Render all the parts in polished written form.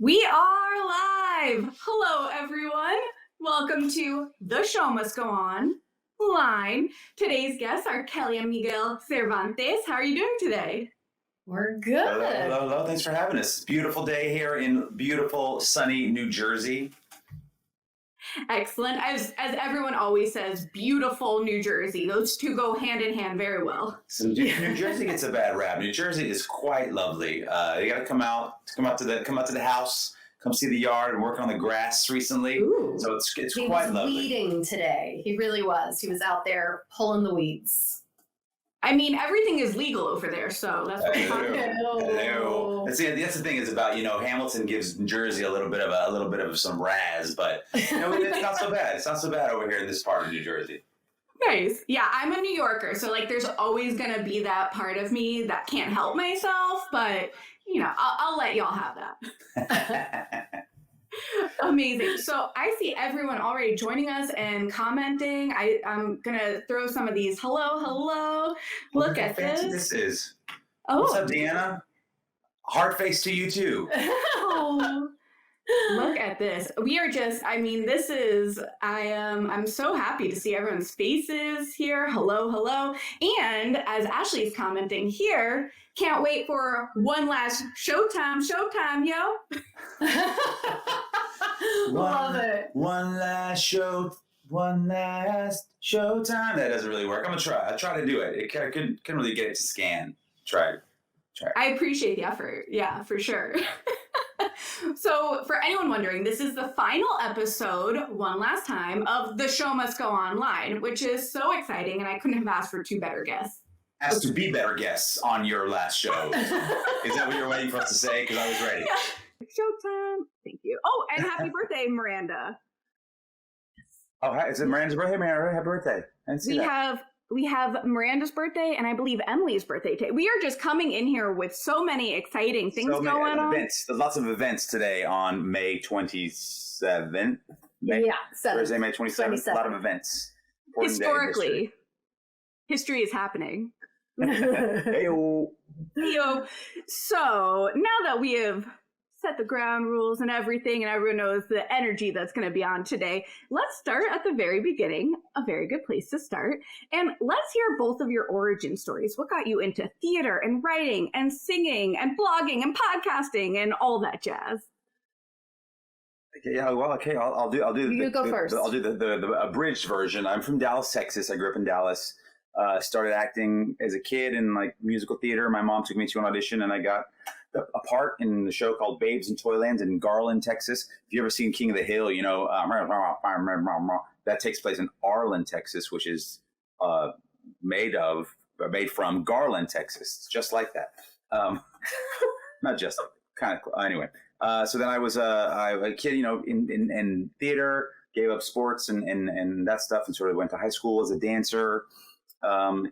We are live! Hello, everyone. Welcome to The Show Must Go On line. Today's guests are Kelly and Miguel Cervantes. How are you doing today? We're good. Hello. Thanks for having us. Beautiful day here in beautiful, sunny New Jersey. Excellent. As everyone always says, beautiful New Jersey. Those two go hand in hand very well. So New Jersey gets a bad rap. New Jersey is quite lovely. You got to come out to the house, come see the yard, and work on the grass recently. Ooh. So it's He quite was lovely. weeding today. He really was. He was out there pulling the weeds. I mean, everything is legal over there, so that's what Hello. That's the thing is about Hamilton gives New Jersey a little bit of some razz, but it's not so bad. It's not so bad over here in this part of New Jersey. Nice. Yeah, I'm a New Yorker, so there's always gonna be that part of me that can't help myself, but I'll let y'all have that. Amazing. So I see everyone already joining us and commenting. I'm gonna throw some of these. Hello. Look at this. This is. Oh, What's up, Deanna? Hard face to you too. Oh, look at this. We are this is, I'm so happy to see everyone's faces here. Hello. And as Ashley's commenting here, can't wait for one last showtime, yo. Love it. One last showtime. That doesn't really work. I'm gonna try. I try to do it. It couldn't really get it to scan. Try. I appreciate the effort. Yeah, for sure. So for anyone wondering, this is the final episode, one last time, of The Show Must Go On line, which is so exciting, and I couldn't have asked for two better guests. Asked to be better guests on your last show. Is that what you're waiting for us to say? Because I was ready. Yeah. Showtime. Thank you. Oh, and happy birthday, Miranda. Oh, hi. Is it Miranda's birthday? Miranda, happy birthday. I didn't see that. We have Miranda's birthday and I believe Emily's birthday today. We are just coming in here with so many exciting things going on. Events. There's lots of events today on May 27th. Thursday, May 27th. A lot of events. Important Historically, history is happening. Heyo. So now that we have set the ground rules and everything, and everyone knows the energy that's going to be on today, let's start at the very beginning. A very good place to start. And let's hear both of your origin stories. What got you into theater and writing and singing and blogging and podcasting and all that jazz? Yeah, well, okay, I'll do. You go first. I'll do the abridged version. I'm from Dallas, Texas. I grew up in Dallas. Started acting as a kid in musical theater. My mom took me to an audition, and I got a part in the show called Babes in Toyland in Garland, Texas. If you ever seen King of the Hill, that takes place in Arlen, Texas, which is made from Garland, Texas. It's just like that. Not just like, kind of cool. Anyway. So then I was a kid, in theater, gave up sports and that stuff, and sort of went to high school as a dancer.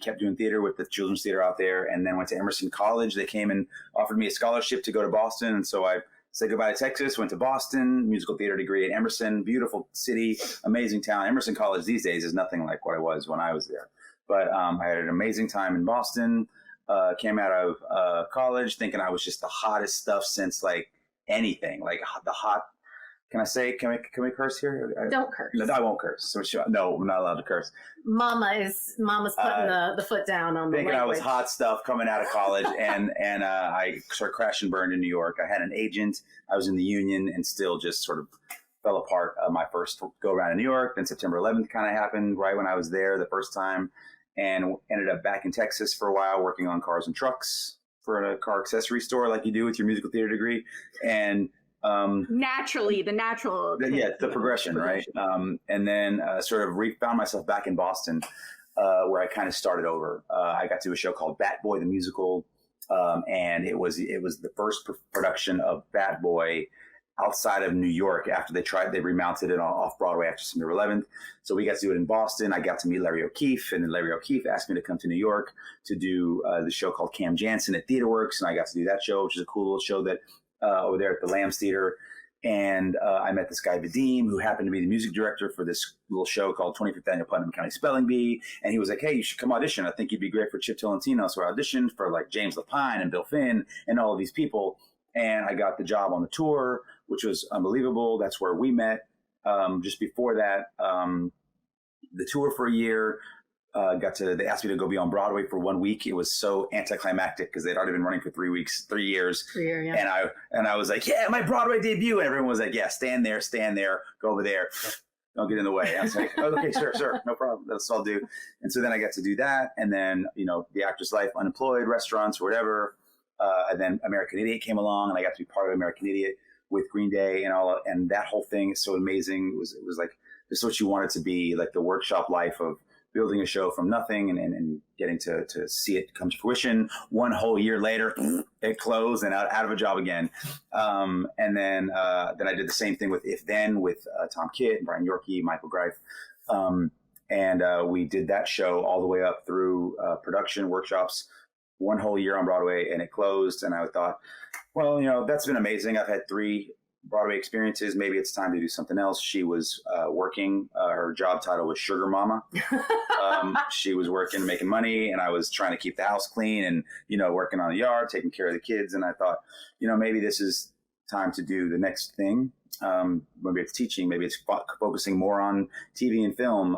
Kept doing theater with the children's theater out there, and then went to Emerson College. They came and offered me a scholarship to go to Boston, and so I said goodbye to Texas, went to Boston, musical theater degree at Emerson, beautiful city, amazing town. Emerson College these days is nothing like what it was when I was there. But I had an amazing time in Boston, came out of college thinking I was just the hottest stuff since anything, the hot. Can I say? Can we curse here? Don't curse. No, I won't curse. So no, I'm not allowed to curse. Mama's putting the foot down on the thinking language. I was hot stuff coming out of college, and I sort of crashed and burned in New York. I had an agent. I was in the union, and still just sort of fell apart. My first go around in New York. Then September 11th kind of happened right when I was there the first time, and ended up back in Texas for a while, working on cars and trucks for a car accessory store, like you do with your musical theater degree, and. Naturally, the progression, right? And then sort of found myself back in Boston, where I kind of started over. I got to do a show called Bat Boy the Musical, and it was the first production of Bat Boy outside of New York. After they remounted it off Broadway after September 11th. So we got to do it in Boston. I got to meet Larry O'Keefe, and then Larry O'Keefe asked me to come to New York to do the show called Cam Jansen at TheaterWorks, and I got to do that show, which is a cool little show that. Over there at the Lambs Theater. And I met this guy, Vadim, who happened to be the music director for this little show called 25th Annual Putnam County Spelling Bee. And he was like, hey, you should come audition. I think you'd be great for Chip Tolentino. So I auditioned for James Lapine and Bill Finn and all of these people. and I got the job on the tour, which was unbelievable. That's where we met. Just before that, the tour for a year, they asked me to go be on Broadway for 1 week. It was so anticlimactic because they'd already been running for 3 years. Yeah. And I was like, yeah, my Broadway debut. And everyone was like, yeah, stand there, go over there. Don't get in the way. I was like, oh, okay, sure, no problem. That's what I'll do. And so then I got to do that. And then, the actor's life, unemployed, restaurants, or whatever. And then American Idiot came along, and I got to be part of American Idiot with Green Day and that whole thing is so amazing. It was like, this is what you want it to be, like the workshop life of building a show from nothing and getting to see it come to fruition. 1 whole year later, it closed and out of a job again. And then I did the same thing with If Then with Tom Kitt, Brian Yorkie, Michael Greif. And we did that show all the way up through production workshops, 1 whole year on Broadway, and it closed. And I thought, well, that's been amazing. I've had 3 Broadway experiences. Maybe it's time to do something else. She was working. Her job title was Sugar Mama. She was working, making money, and I was trying to keep the house clean and, working on the yard, taking care of the kids. And I thought, maybe this is time to do the next thing. Maybe it's teaching. Maybe it's focusing more on TV and film,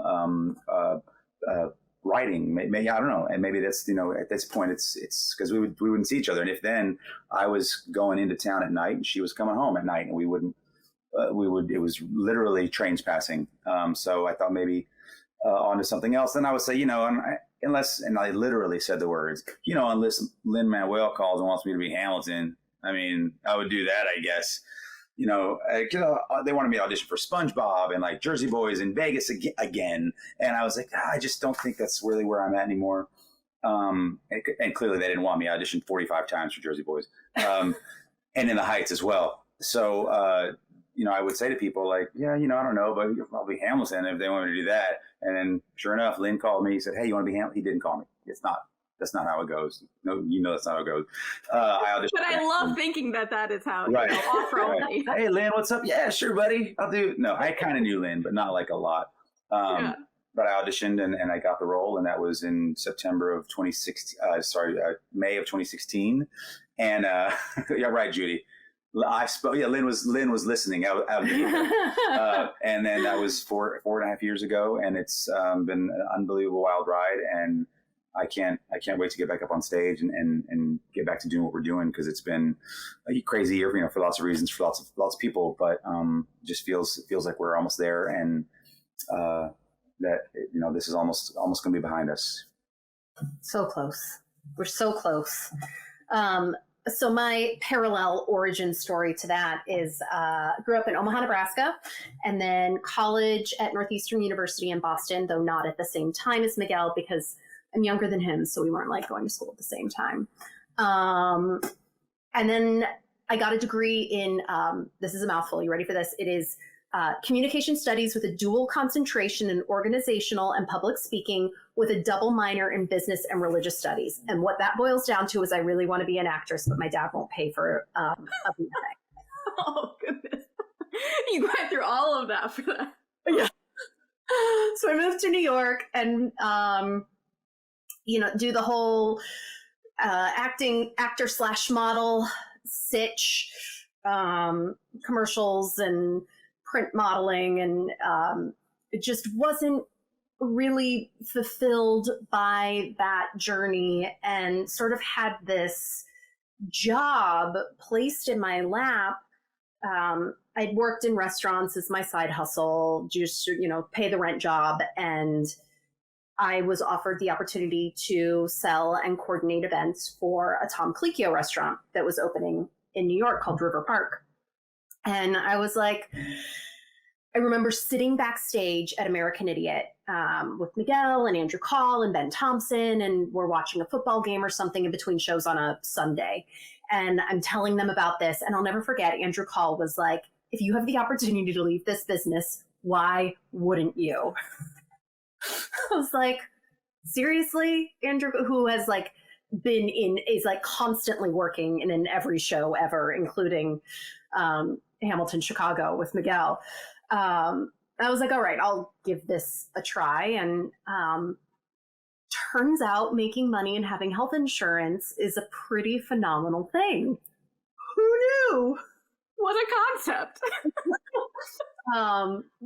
writing. Maybe I don't know. And maybe that's, at this point, it's because we wouldn't see each other. And If Then I was going into town at night and she was coming home at night, and it was literally trains passing. So I thought maybe onto something else. Then I would say, and I literally said the words, unless Lin-Manuel calls and wants me to be Hamilton, I mean, I would do that, I guess. They wanted me to audition for SpongeBob and like Jersey Boys in Vegas again. And I was like, I just don't think that's really where I'm at anymore. And clearly they didn't want me. I auditioned 45 times for Jersey Boys and In the Heights as well. So, I would say to people like, yeah, I don't know, but I'll be Hamilton if they want me to do that. And then sure enough, Lynn called me. He said, hey, you want to be Hamilton? He didn't call me. That's not how it goes. No, that's not how it goes. I auditioned. But I love thinking that is how, right. Offer only. Right. Hey, Lynn, what's up? Yeah, sure, buddy. I'll do. No, I kind of knew Lynn, but not like a lot. But I auditioned and I got the role, and that was in September of 2016. May of 2016. And yeah, right, Judy. Lynn was listening out of the and then that was 4.5 years ago, and it's been an unbelievable wild ride, and I can't wait to get back up on stage and get back to doing what we're doing, because it's been a crazy year, for lots of reasons, for lots of people, but just feels like we're almost there, and that this is almost going to be behind us. So close. We're so close. So my parallel origin story to that is grew up in Omaha, Nebraska, and then college at Northeastern University in Boston, though not at the same time as Miguel because I'm younger than him, so we weren't like going to school at the same time. And then I got a degree in, this is a mouthful, you ready for this? It is communication studies with a dual concentration in organizational and public speaking with a double minor in business and religious studies. And what that boils down to is I really want to be an actress, but my dad won't pay for a BFA. Oh, goodness. You went through all of that for that. Yeah. So I moved to New York and, do the whole actor/model sitch, commercials and print modeling, and it just wasn't really fulfilled by that journey, and sort of had this job placed in my lap. I'd worked in restaurants as my side hustle, just, pay the rent job. And I was offered the opportunity to sell and coordinate events for a Tom Colicchio restaurant that was opening in New York called River Park. And I was like, I remember sitting backstage at American Idiot with Miguel and Andrew Call and Ben Thompson, and we're watching a football game or something in between shows on a Sunday. And I'm telling them about this, and I'll never forget, Andrew Call was like, if you have the opportunity to leave this business, why wouldn't you? I was like, seriously, Andrew, who has is constantly working in every show ever, including Hamilton, Chicago with Miguel. I was like, all right, I'll give this a try. And turns out making money and having health insurance is a pretty phenomenal thing. who knew? What a concept.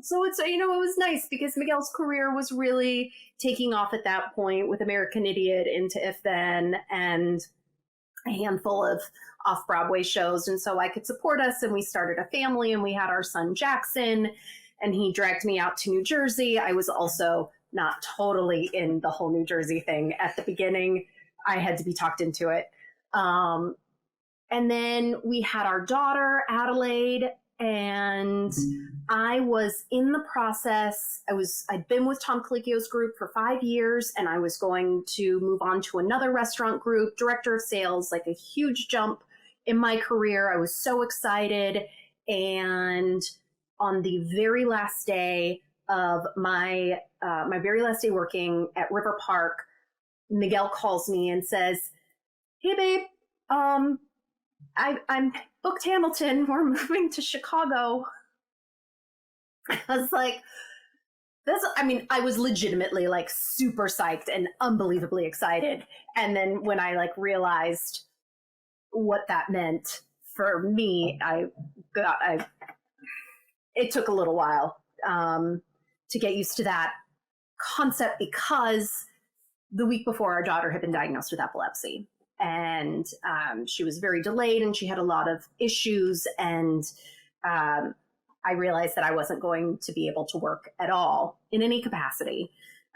So it's, it was nice because Miguel's career was really taking off at that point with American Idiot into If Then and a handful of off-Broadway shows. And so I could support us, and we started a family, and we had our son Jackson, and he dragged me out to New Jersey. I was also not totally in the whole New Jersey thing at the beginning. I had to be talked into it. And then we had our daughter, Adelaide, and I was in the process. I'd been with Tom Colicchio's group for 5 years, and I was going to move on to another restaurant group, director of sales, like a huge jump in my career. I was so excited. And on the very last day of my very last day working at River Park, Miguel calls me and says, "Hey, babe, I'm booked Hamilton. We're moving to Chicago." I was like, I was legitimately like super psyched and unbelievably excited. And then when I like realized what that meant for me, it took a little while to get used to that concept, because the week before our daughter had been diagnosed with epilepsy. And she was very delayed, and she had a lot of issues. And I realized that I wasn't going to be able to work at all in any capacity.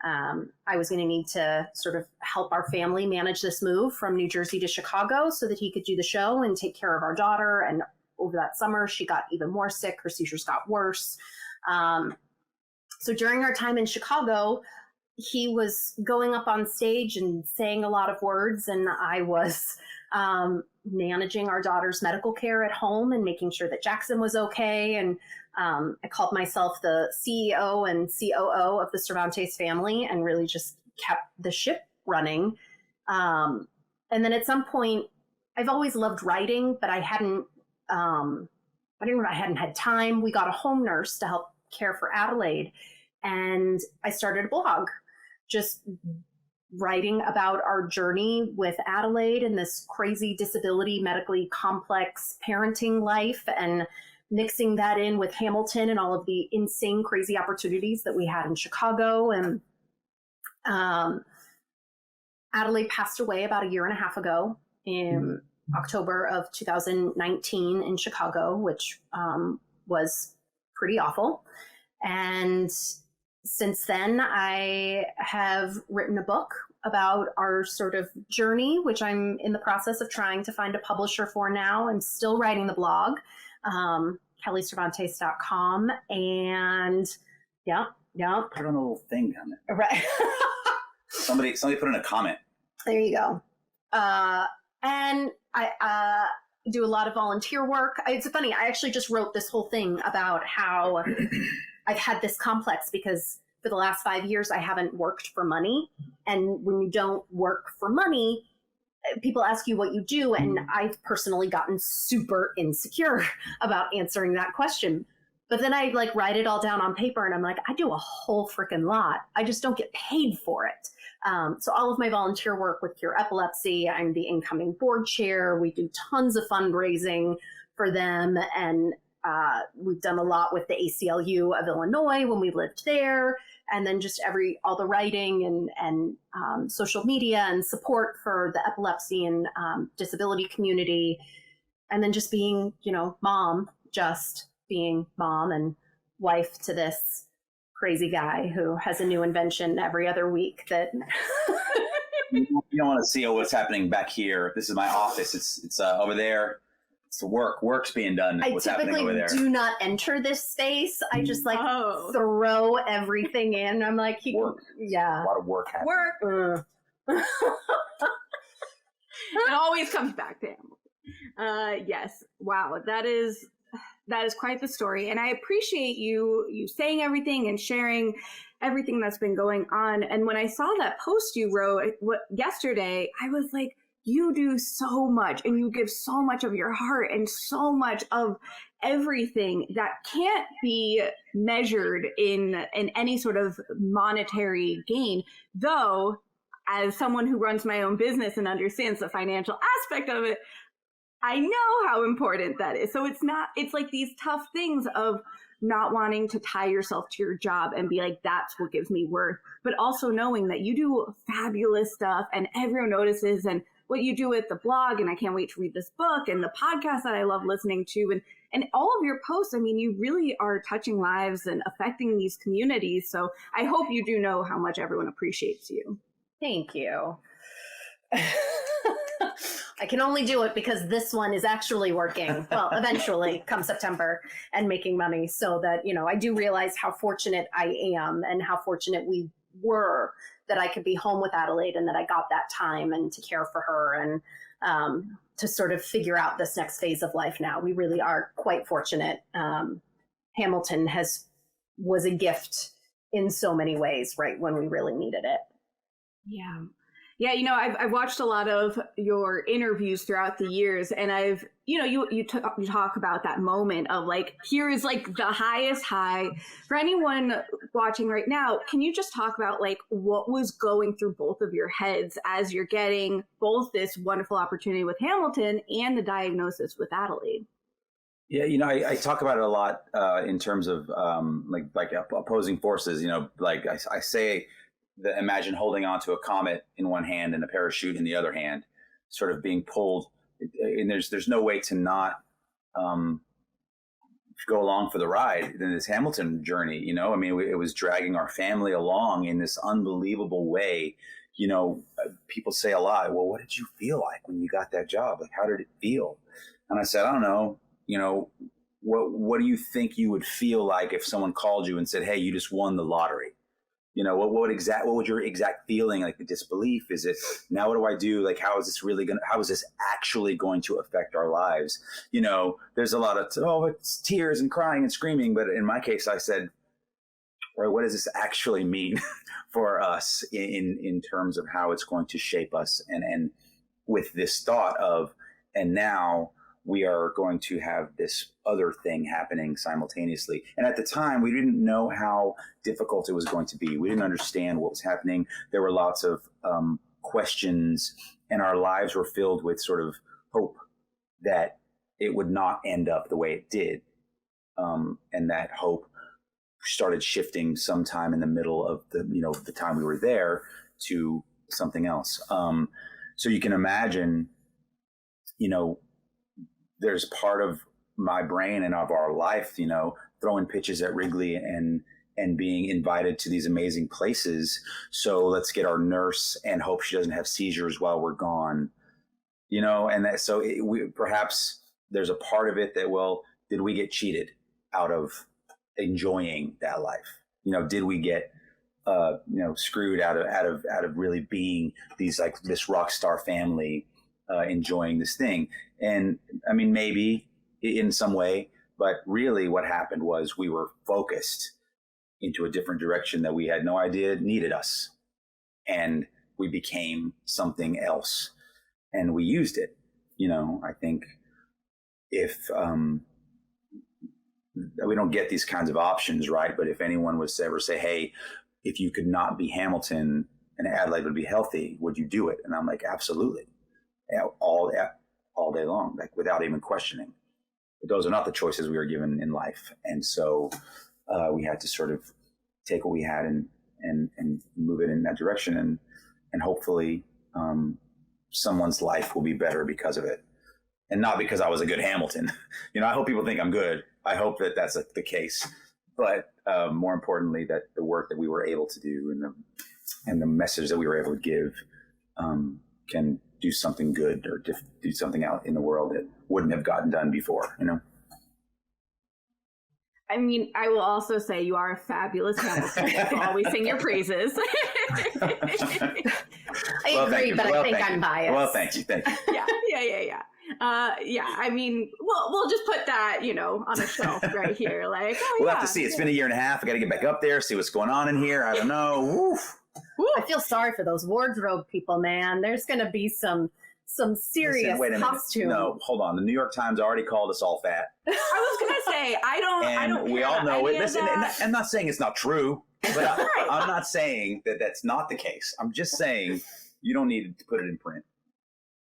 I was going to need to sort of help our family manage this move from New Jersey to Chicago so that he could do the show and take care of our daughter. And over that summer, she got even more sick. Her seizures got worse. So during our time in Chicago, he was going up on stage and saying a lot of words, and I was managing our daughter's medical care at home and making sure that Jackson was okay. And I called myself the CEO and COO of the Cervantes family and really just kept the ship running. And then at some point, I've always loved writing, but I hadn't had time. We got a home nurse to help care for Adelaide, and I started a blog, just writing about our journey with Adelaide and this crazy disability, medically complex parenting life, and mixing that in with Hamilton and all of the insane, crazy opportunities that we had in Chicago. And Adelaide passed away about 1.5 years ago in October of 2019 in Chicago, which was pretty awful. And since then, I have written a book about our sort of journey, which I'm in the process of trying to find a publisher for now. I'm still writing the blog, KKellyCervantes.com. And yeah. Put on a little thing down there. Right. Somebody put in a comment. There you go. And I do a lot of volunteer work. It's funny, I actually just wrote this whole thing about how I've had this complex because for the last 5 years, I haven't worked for money. And when you don't work for money, people ask you what you do. And I've personally gotten super insecure about answering that question. But then I like write it all down on paper and I'm like, I do a whole freaking lot. I just don't get paid for it. So all of my volunteer work with CURE Epilepsy, I'm the incoming board chair. We do tons of fundraising for them. And we've done a lot with the ACLU of Illinois when we lived there. And then just all the writing and social media and support for the epilepsy and disability community. And then just being, mom and wife to this crazy guy who has a new invention every other week that you don't want to see what's happening back here. This is my office. It's over there. It's the work's being done. What's happening over there? I typically do not enter this space. I just throw everything in. I'm like, work. Yeah. A lot of work happening. It always comes back to him. Yes. Wow. That is quite the story. And I appreciate you saying everything and sharing everything that's been going on. And when I saw that post you wrote yesterday, I was like, you do so much and you give so much of your heart and so much of everything that can't be measured in any sort of monetary gain. Though, as someone who runs my own business and understands the financial aspect of it, I know how important that is. So it's like these tough things of not wanting to tie yourself to your job and be like, that's what gives me worth, but also knowing that you do fabulous stuff and everyone notices, and what you do with the blog, and I can't wait to read this book, and the podcast that I love listening to, and all of your posts. I mean, you really are touching lives and affecting these communities. So I hope you do know how much everyone appreciates you. Thank you. I can only do it because this one is actually working. Well, eventually come September, and making money, so that, you know, I do realize how fortunate I am and how fortunate we were that I could be home with Adelaide and that I got that time and to care for her and to sort of figure out this next phase of life now. We really are quite fortunate. Hamilton was a gift in so many ways, right when we really needed it. Yeah. Yeah, you know, I've watched a lot of your interviews throughout the years, and I've, you know, you talk about that moment of like, here is like the highest high. For anyone watching right now, can you just talk about like what was going through both of your heads as you're getting both this wonderful opportunity with Hamilton and the diagnosis with Adelaide? Yeah, you know, I talk about it a lot in terms of like opposing forces. You know, like I say, imagine holding onto a comet in one hand and a parachute in the other hand, sort of being pulled. And there's no way to not go along for the ride in this Hamilton journey. You know, I mean, it was dragging our family along in this unbelievable way. You know, people say a lot, well, what did you feel like when you got that job? Like, how did it feel? And I said, I don't know. You know, what do you think you would feel like if someone called you and said, hey, you just won the lottery? You know, what would your exact feeling, like the disbelief? Is it, now what do I do? Like, how is this actually going to affect our lives? You know, there's a lot of, it's tears and crying and screaming. But in my case, I said, right, what does this actually mean for us in terms of how it's going to shape us? And with this thought of, and now we are going to have this other thing happening simultaneously. And at the time, we didn't know how difficult it was going to be. We didn't understand what was happening. There were lots of questions, and our lives were filled with sort of hope that it would not end up the way it did. And that hope started shifting sometime in the middle of the time we were there to something else. So you can imagine, you know, there's part of my brain and of our life, you know, throwing pitches at Wrigley and being invited to these amazing places. So let's get our nurse and hope she doesn't have seizures while we're gone, you know. And that, so perhaps there's a part of it that, well, did we get cheated out of enjoying that life? You know, did we get screwed out of really being this rock star family, enjoying this thing? And I mean, maybe in some way, but really what happened was we were focused into a different direction that we had no idea needed us. And we became something else, and we used it. You know, I think if we don't get these kinds of options, right? But if anyone was to ever say, hey, if you could not be Hamilton and Adelaide would be healthy, would you do it? And I'm like, absolutely. All day long, like without even questioning. But those are not the choices we were given in life. And so we had to sort of take what we had and move it in that direction. And hopefully someone's life will be better because of it. And not because I was a good Hamilton. You know, I hope people think I'm good. I hope that that's the case. But more importantly, that the work that we were able to do and the message that we were able to give can do something good or do something out in the world that wouldn't have gotten done before, you know? I mean, I will also say you are a fabulous Hamilton. I'll always sing your praises. I agree, but I think I'm biased. Well, thank you. Yeah. I mean, we'll just put that, you know, on a shelf right here. Like, we'll have to see. It's been a year and a half. I got to get back up there, see what's going on in here. I don't know. Woof. I feel sorry for those wardrobe people, man. There's going to be some serious costume. No, hold on. The New York Times already called us all fat. I was going to say, I don't we all know it. Listen, I'm not saying it's not true, but I'm not saying that that's not the case. I'm just saying you don't need to put it in print.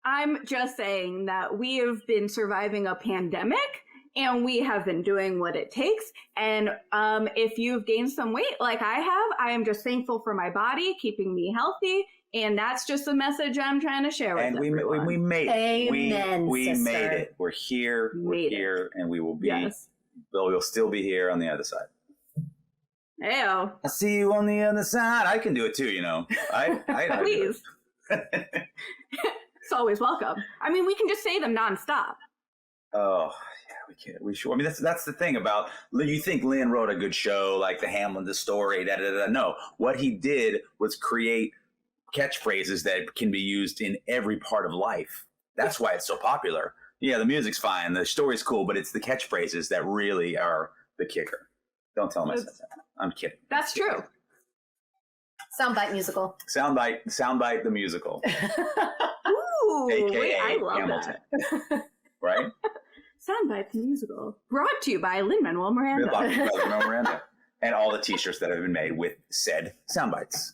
I'm just saying that we have been surviving a pandemic and we have been doing what it takes. And if you've gained some weight like I have, I am just thankful for my body keeping me healthy. And that's just the message I'm trying to share with everyone. And we made it. Amen, we sister. made it. We're here. We're here. And we will be. Yes. We'll still be here on the other side. Heyo. I'll see you on the other side. I can do it too, you know. I Please. It's always welcome. I mean, we can just say them nonstop. Oh, yeah, we can't. We sure. I mean, that's the thing about, you think Lynn wrote a good show, like the Hamlet, the story, No, what he did was create catchphrases that can be used in every part of life. That's why it's so popular. Yeah, the music's fine, the story's cool, but it's the catchphrases that really are the kicker. Don't tell him I said that. I'm kidding. That's true. Soundbite musical. Soundbite the musical. Ooh, AKA wait, I love Hamilton. that. Right? Soundbite the musical. Brought to you by Lin-Manuel Miranda. And all the t-shirts that have been made with said soundbites.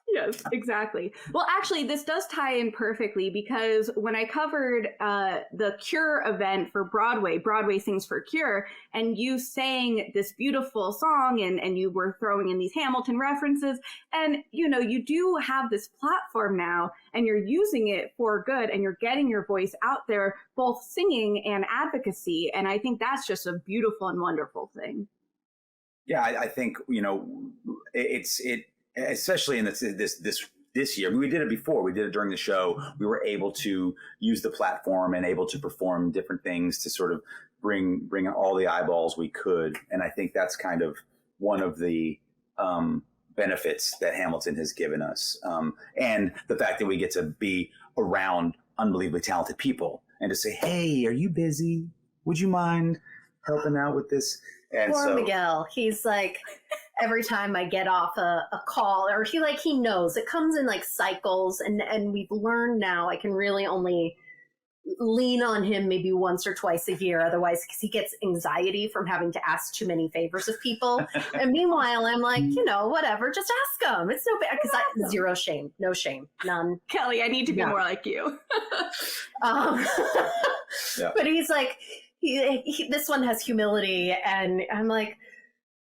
Yes, exactly. Well, actually, this does tie in perfectly because when I covered the CURE event for Broadway Sings for Cure, and you sang this beautiful song and you were throwing in these Hamilton references, and, you know, you do have this platform now and you're using it for good and you're getting your voice out there, both singing and advocacy. And I think that's just a beautiful and wonderful thing. Yeah, I think, you know, it especially in this year. I mean, we did it before. We did it during the show. We were able to use the platform and able to perform different things to sort of bring all the eyeballs we could. And I think that's kind of one of the benefits that Hamilton has given us. And the fact that we get to be around unbelievably talented people and to say, hey, are you busy? Would you mind helping out with this? And Poor Miguel. He's like, every time I get off a call, or he knows it comes in like cycles, and we've learned now I can really only lean on him maybe once or twice a year, otherwise, because he gets anxiety from having to ask too many favors of people. And meanwhile, I'm like, you know, whatever, just ask him. It's no bad, because zero shame, no shame, none. Kelly, I need to be more like you. Yeah. But he's like, he this one has humility, and I'm like,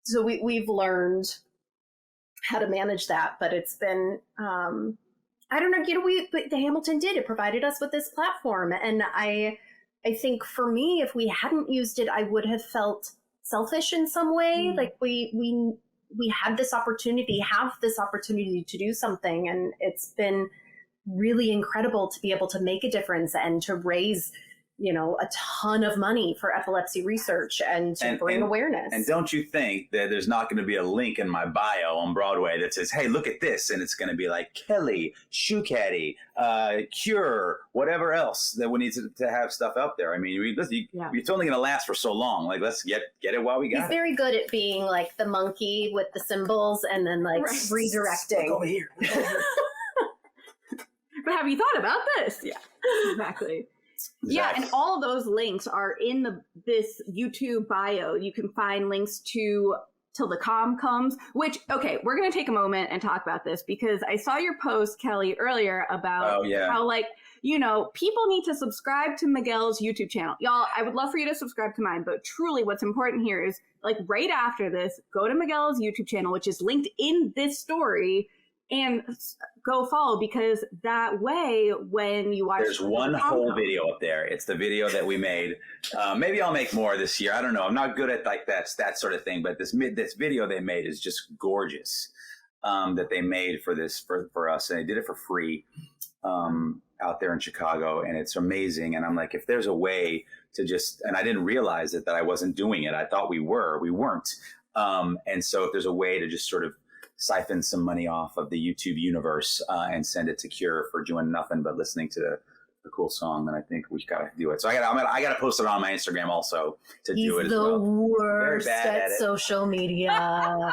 so we've learned how to manage that, but it's been, I don't know, you know, but the Hamilton did, it provided us with this platform. And I think for me, if we hadn't used it, I would have felt selfish in some way. Like we had this opportunity, to do something. And it's been really incredible to be able to make a difference and to raise, you know, a ton of money for epilepsy research and to bring awareness. And don't you think that there's not going to be a link in my bio on Broadway that says, hey, look at this. And it's going to be like Kelly, Shoe Caddy, Cure, whatever else that we need to have stuff out there. I mean, it's only going to last for so long. Like, let's get it while we got it. He's very good at being like the monkey with the symbols and then like redirecting. Look over here. But have you thought about this? Yeah, exactly. Yeah, and all of those links are in this YouTube bio. You can find links to Till the Calm Comes, which, okay, we're going to take a moment and talk about this because I saw your post, Kelly, earlier about how, like, you know, people need to subscribe to Miguel's YouTube channel. Y'all, I would love for you to subscribe to mine, but truly what's important here is, like, right after this, go to Miguel's YouTube channel, which is linked in this story, and go follow, because that way when you watch, there's one whole video up there. It's the video that we made. Maybe I'll make more this year. I don't know. I'm not good at like that sort of thing, but this video they made is just gorgeous. That they made for us, and they did it for free out there in Chicago, and it's amazing. And I'm like, if there's a way to just, and I didn't realize that I wasn't doing it. I thought we weren't. And so if there's a way to just sort of siphon some money off of the YouTube universe and send it to Cure for doing nothing but listening to the cool song, then I think we got to do it. So I got to post it on my Instagram also to do it as well. He's the worst at social media.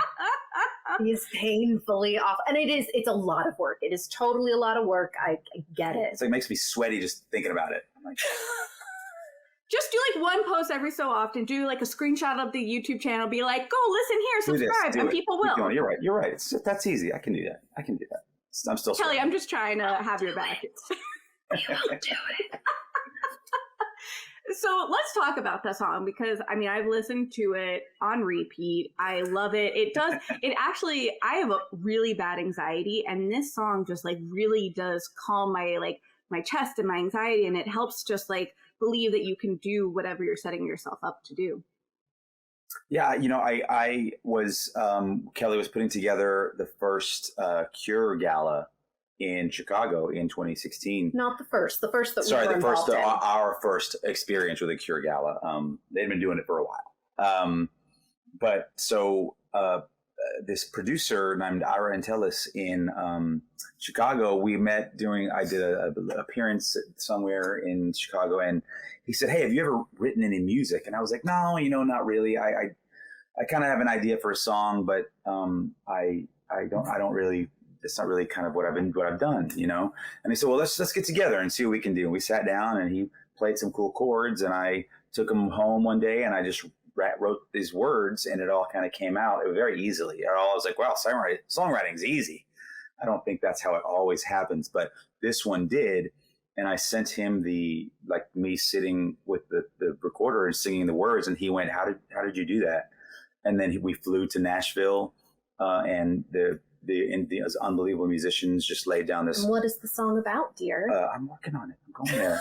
He's painfully off. And it's a lot of work. It is totally a lot of work. I get it. It's like, it makes me sweaty just thinking about it. I'm like, just do like one post every so often. Do like a screenshot of the YouTube channel. Be like, go listen here, subscribe, and people will. You're right. That's easy. I can do that. I'm still Kelly, I'm just trying to have your back. You won't do it. So let's talk about the song, because I mean, I've listened to it on repeat. I love it. I have a really bad anxiety, and this song just like really does calm my chest and my anxiety, and it helps just like believe that you can do whatever you're setting yourself up to do. Yeah, I was, Kelly was putting together the first CURE Gala in Chicago in 2016. Not the first that Sorry, we were involved in. Our first experience with a CURE Gala. They'd been doing it for a while. But so this producer named Ira Antelis in Chicago, we met I did an appearance somewhere in Chicago, and he said, "Hey, have you ever written any music?" And I was like, "No, not really. I kind of have an idea for a song, but I don't really. It's not really kind of what I've done, And he said, "Well, let's get together and see what we can do." And we sat down, and he played some cool chords, and I took him home one day, and I just wrote these words, and it all kind of came out. It was very easily. I was like, "Wow, songwriting's easy." I don't think that's how it always happens, but this one did. And I sent him me sitting with the recorder and singing the words, and he went, "How did you do that?" And then we flew to Nashville, and those unbelievable musicians just laid down this. And what is the song about, dear? I'm working on it. I'm going there.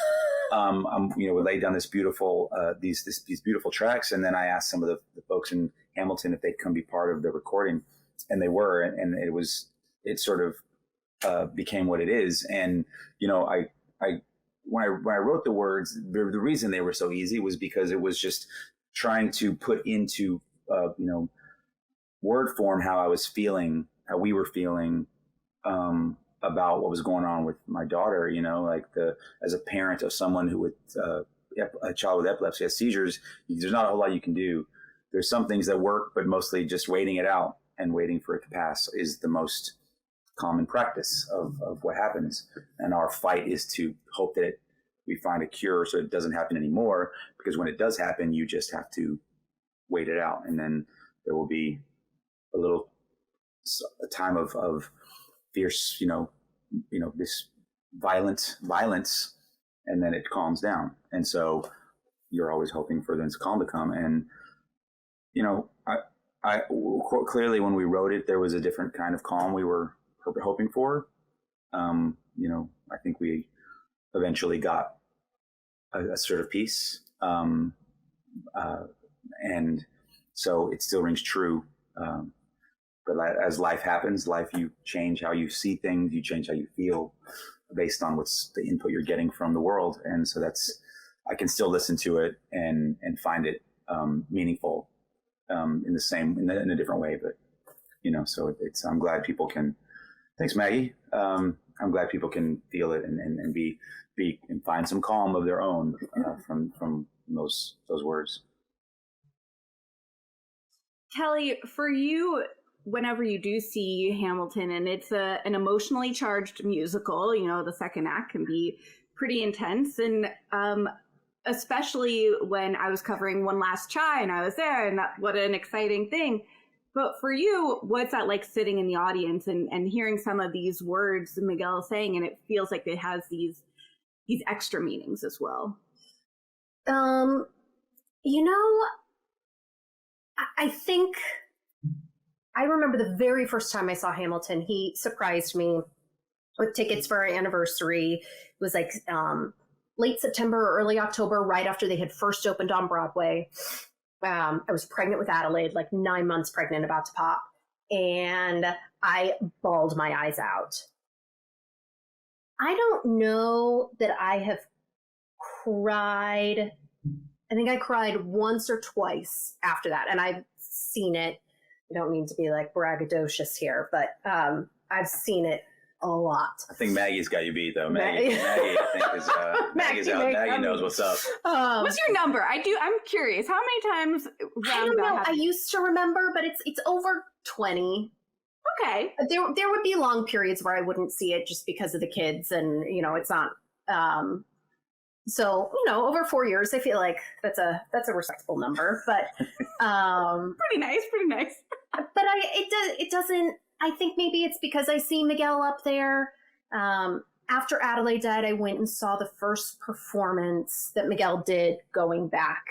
We laid down this beautiful, these beautiful tracks, and then I asked some of the folks in Hamilton if they'd come be part of the recording, and they were, and it sort of became what it is. And when I wrote the words, the reason they were so easy was because it was just trying to put into word form how we were feeling about what was going on with my daughter, as a parent of someone who with a child with epilepsy has seizures, there's not a whole lot you can do. There's some things that work, but mostly just waiting it out and waiting for it to pass is the most common practice of what happens. And our fight is to hope that we find a cure so it doesn't happen anymore, because when it does happen, you just have to wait it out. And then there will be a time of fierce, this violence, and then it calms down. And so you're always hoping for this calm to come. And, I clearly when we wrote it, there was a different kind of calm we were hoping for. I think we eventually got a sort of peace. And so it still rings true. But as life happens, you change how you see things, you change how you feel based on what's the input you're getting from the world. And so I can still listen to it and find it meaningful in a different way. But, so I'm glad people can, thanks, Maggie. I'm glad people can feel it and be and find some calm of their own from those words. Kelly, for you, whenever you do see Hamilton, and it's an emotionally charged musical, the second act can be pretty intense. And especially when I was covering One Last Chai and I was there, and what an exciting thing. But for you, what's that like sitting in the audience and hearing some of these words Miguel is saying, and it feels like it has these extra meanings as well? I think I remember the very first time I saw Hamilton, he surprised me with tickets for our anniversary. It was like late September or early October, right after they had first opened on Broadway. I was pregnant with Adelaide, like 9 months pregnant, about to pop. And I bawled my eyes out. I don't know that I have cried. I think I cried once or twice after that. And I've seen it. I don't mean to be like braggadocious here, but I've seen it a lot. I think Maggie's got you beat, though. Maggie I think is Maggie's out. Maggie knows what's up. What's your number? I'm curious. How many times? I don't know. I used to remember, but it's over 20. Okay. There would be long periods where I wouldn't see it just because of the kids, and it's not. So over 4 years, I feel like that's a respectable number, but pretty nice. But it doesn't. I think maybe it's because I see Miguel up there. after Adelaide died, I went and saw the first performance that Miguel did going back,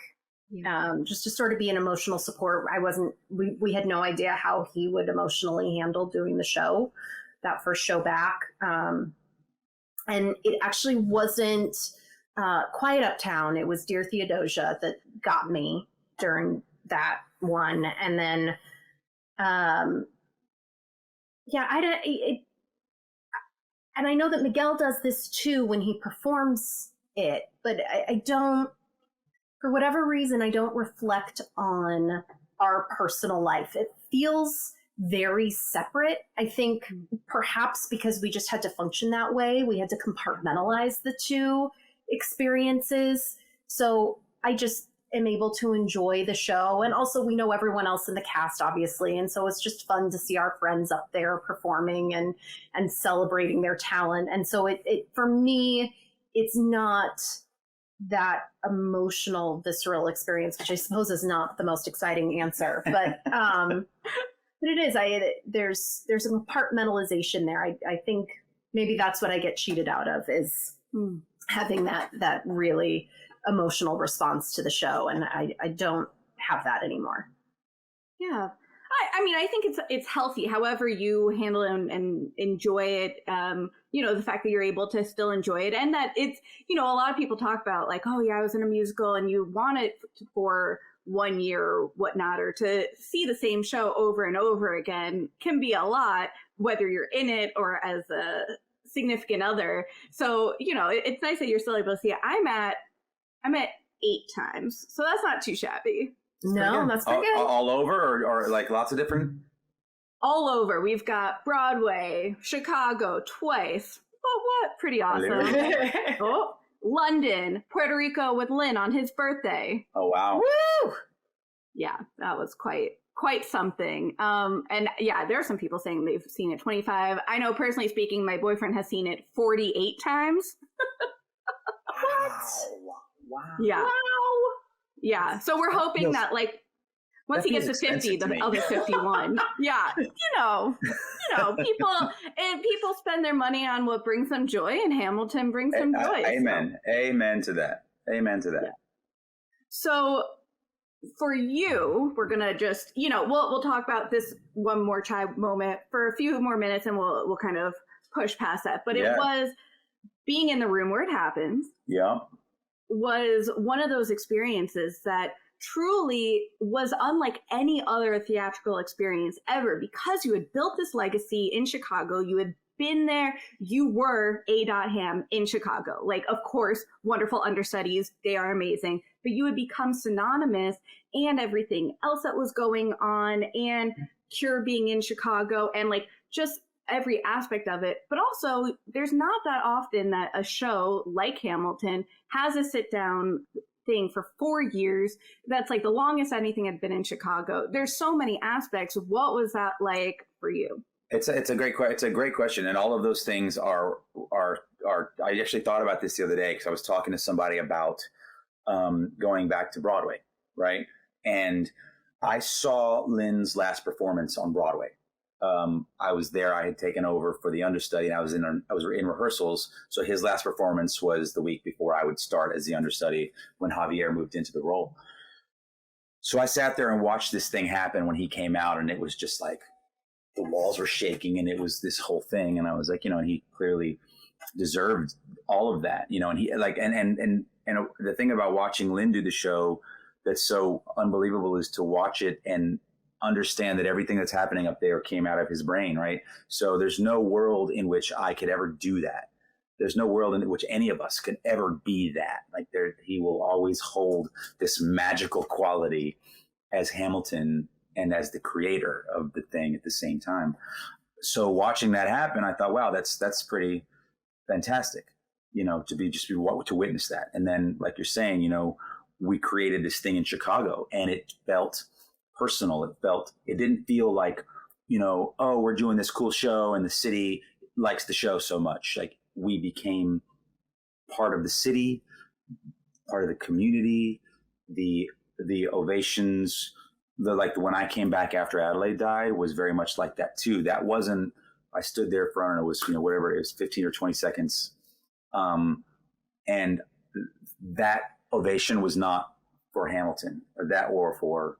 just to sort of be an emotional support. We had no idea how he would emotionally handle doing the show, that first show back. And it actually wasn't Quiet Uptown. It was Dear Theodosia that got me during that one. And then, and I know that Miguel does this too when he performs it, but I don't, for whatever reason, I don't reflect on our personal life. It feels very separate. I think perhaps because we just had to function that way, we had to compartmentalize the two experiences. So I just am able to enjoy the show. And also we know everyone else in the cast, obviously. And so it's just fun to see our friends up there performing and celebrating their talent. And so it for me, it's not that emotional, visceral experience, which I suppose is not the most exciting answer, but it is. There's a compartmentalization there. I think maybe that's what I get cheated out of, is having that really emotional response to the show, and I don't have that anymore. Yeah. I mean, I think it's healthy, however you handle it and enjoy it. The fact that you're able to still enjoy it, and that it's, a lot of people talk about like, oh yeah, I was in a musical, and you want it for 1 year or whatnot, or to see the same show over and over again can be a lot, whether you're in it or as a significant other. So, it's nice that you're still able to see it. I'm at 8 times, so that's not too shabby. No, that's pretty good. All over, or like lots of different? All over. We've got Broadway, Chicago twice. Oh, what? Pretty awesome. Oh, London, Puerto Rico with Lynn on his birthday. Oh, wow. Woo! Yeah, that was quite something. And yeah, there are some people saying they've seen it 25. I know, personally speaking, my boyfriend has seen it 48 times. Wow. Yeah. Wow. Yeah. So we're hoping that like once he gets to 50, the other 51. Yeah. People spend their money on what brings them joy, and Hamilton brings them joy. Amen. So. Amen to that. Amen to that. Yeah. So for you, we're gonna just, we'll talk about this one more child moment for a few more minutes, and we'll kind of push past that. But it was being in the room where it happens. Yeah. Was one of those experiences that truly was unlike any other theatrical experience ever, because you had built this legacy in Chicago. You had been there. You were A. Ham in Chicago. Like, of course, wonderful understudies. They are amazing. But you had become synonymous, and everything else that was going on, and CURE being in Chicago, and like just every aspect of it. But also, there's not that often that a show like Hamilton has a sit down thing for 4 years. That's like the longest anything had been in Chicago. There's so many aspects. What was that like for you? It's a great question, and all of those things are. I actually thought about this the other day because I was talking to somebody about going back to Broadway, right? And I saw Lynn's last performance on Broadway. I was there. I had taken over for the understudy, and I was in rehearsals. So his last performance was the week before I would start as the understudy when Javier moved into the role. So I sat there and watched this thing happen when he came out, and it was just like the walls were shaking, and it was this whole thing. And I was like, and he clearly deserved all of that, and he like, and the thing about watching Lynn do the show that's so unbelievable is to watch it and understand that everything that's happening up there came out of his brain, right? So there's no world in which I could ever do that. There's no world in which any of us could ever be that. Like he will always hold this magical quality as Hamilton and as the creator of the thing at the same time. So watching that happen, I thought, wow, that's pretty fantastic, to witness that. And then, like you're saying, we created this thing in Chicago, and it felt personal. It didn't feel like, oh, we're doing this cool show and the city likes the show so much. Like, we became part of the city, part of the community, the ovations, when I came back after Adelaide died was very much like that too. That wasn't I stood there for, I don't know, it was, whatever it was, 15 or 20 seconds. And that ovation was not for Hamilton or for,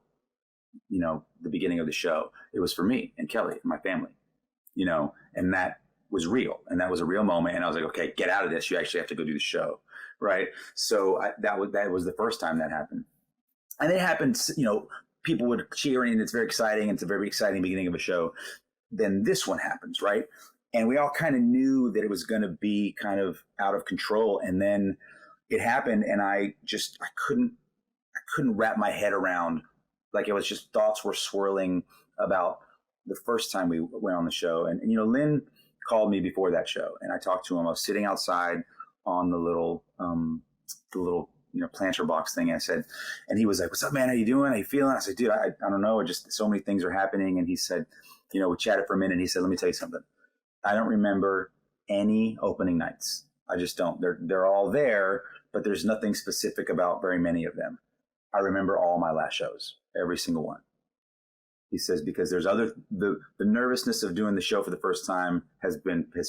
the beginning of the show. It was for me and Kelly and my family, and that was real. And that was a real moment. And I was like, okay, get out of this. You actually have to go do the show. Right. So that was the first time that happened. And it happened, people would cheer and it's very exciting. It's a very exciting beginning of a show. Then this one happens. Right. And we all kind of knew that it was going to be kind of out of control. And then it happened. And I couldn't wrap my head around, like, it was just thoughts were swirling about the first time we went on the show. And Lynn called me before that show and I talked to him. I was sitting outside on the little planter box thing. I said, and he was like, "What's up, man? How you doing? How you feeling?" I said, "Dude, I don't know. Just so many things are happening." And he said, we chatted for a minute and he said, "Let me tell you something. I don't remember any opening nights. I just don't. They're all there, but there's nothing specific about very many of them. I remember all my last shows, every single one." He says, because there's the nervousness of doing the show for the first time has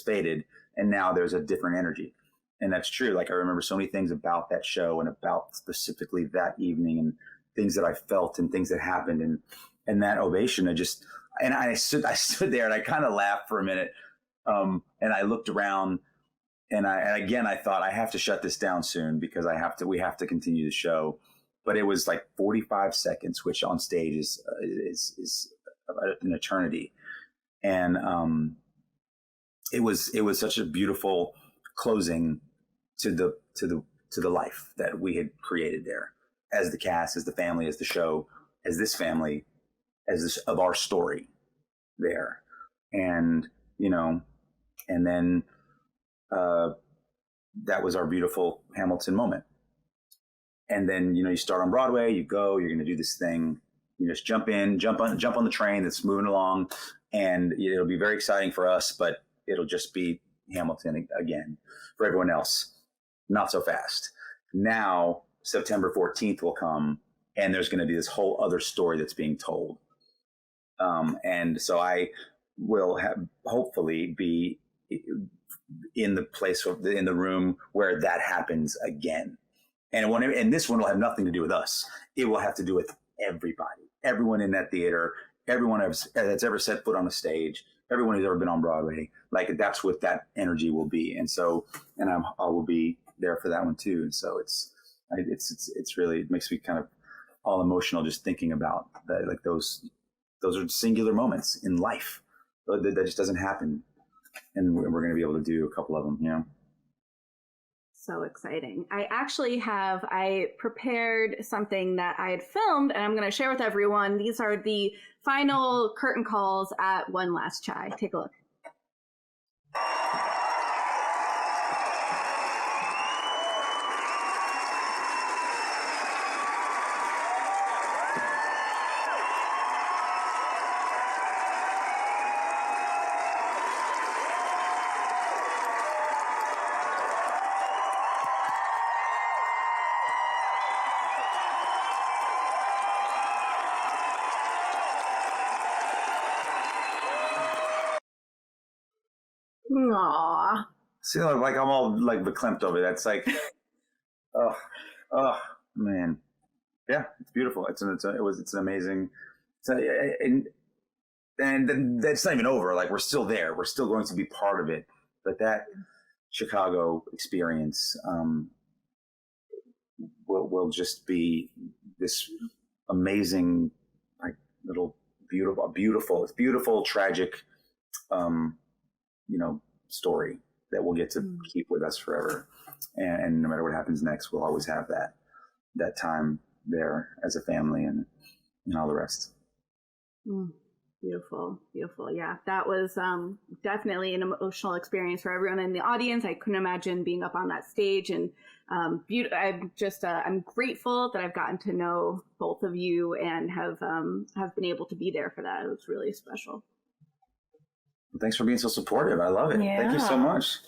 faded. And now there's a different energy. And that's true. Like, I remember so many things about that show and about specifically that evening and things that I felt and things that happened. And that ovation, I stood there and I kind of laughed for a minute. And I looked around and I thought, I have to shut this down soon because we have to continue the show. But it was like 45 seconds, which on stage is an eternity. And it was such a beautiful closing to the life that we had created there, as the cast, as the family, as the show, as this family, as this of our story there. And and then that was our beautiful Hamilton moment. And then, you start on Broadway, you're going to do this thing. You just jump on the train that's moving along, and it'll be very exciting for us, but it'll just be Hamilton again. For everyone else, not so fast. Now, September 14th will come, and there's going to be this whole other story that's being told. And so I will hopefully be in the room where that happens again. And this one will have nothing to do with us. It will have to do with everybody, everyone in that theater, everyone that's ever set foot on the stage, everyone who's ever been on Broadway. Like, that's what that energy will be. And so, and I will be there for that one too. And so it's really, it makes me kind of all emotional just thinking about that. Like, those are singular moments in life that just doesn't happen. And we're going to be able to do a couple of them, So exciting. I prepared something that I had filmed and I'm going to share with everyone. These are the final curtain calls at One Last Chai. Take a look. Aww. See, like, I'm all like verklempt over that. It's like, oh man, yeah, it's beautiful. It's an amazing. And that's not even over. Like, we're still there. We're still going to be part of it. But that Chicago experience will just be this amazing, like, little beautiful, tragic, story that we'll get to keep with us forever. And no matter what happens next, we'll always have that time there as a family and all the rest. Beautiful. Yeah, that was definitely an emotional experience for everyone in the audience. I couldn't imagine being up on that stage, and I'm grateful that I've gotten to know both of you and have been able to be there for that. It was really special. Thanks for being so supportive. I love it. Yeah. Thank you so much.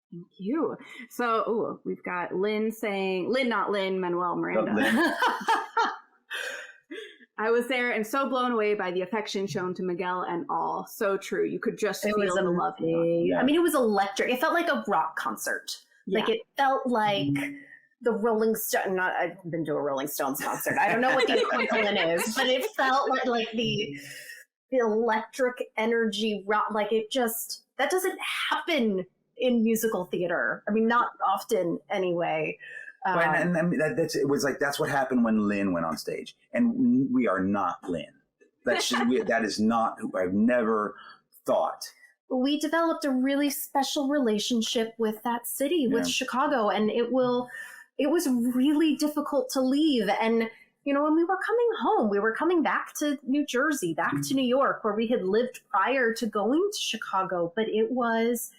Thank you. So, we've got Lynn saying, not Lynn, Manuel Miranda. I was there and so blown away by the affection shown to Miguel and all. So true. You could just feel the love. I mean, it was electric. It felt like a rock concert. Yeah. Like, it felt like the Rolling Stones. I've been to a Rolling Stones concert. I don't know what the equivalent is, but it felt like the electric energy rock. Like, it just, that doesn't happen in musical theater. I mean, not often anyway. And it was like, that's what happened when Lynn went on stage, and we are not Lynn. That is not who I've never thought. We developed a really special relationship with that city, with Chicago, and it was really difficult to leave. And, you know, when we were coming home, we were coming back to New Jersey, back to New York, where we had lived prior to going to Chicago. But it was,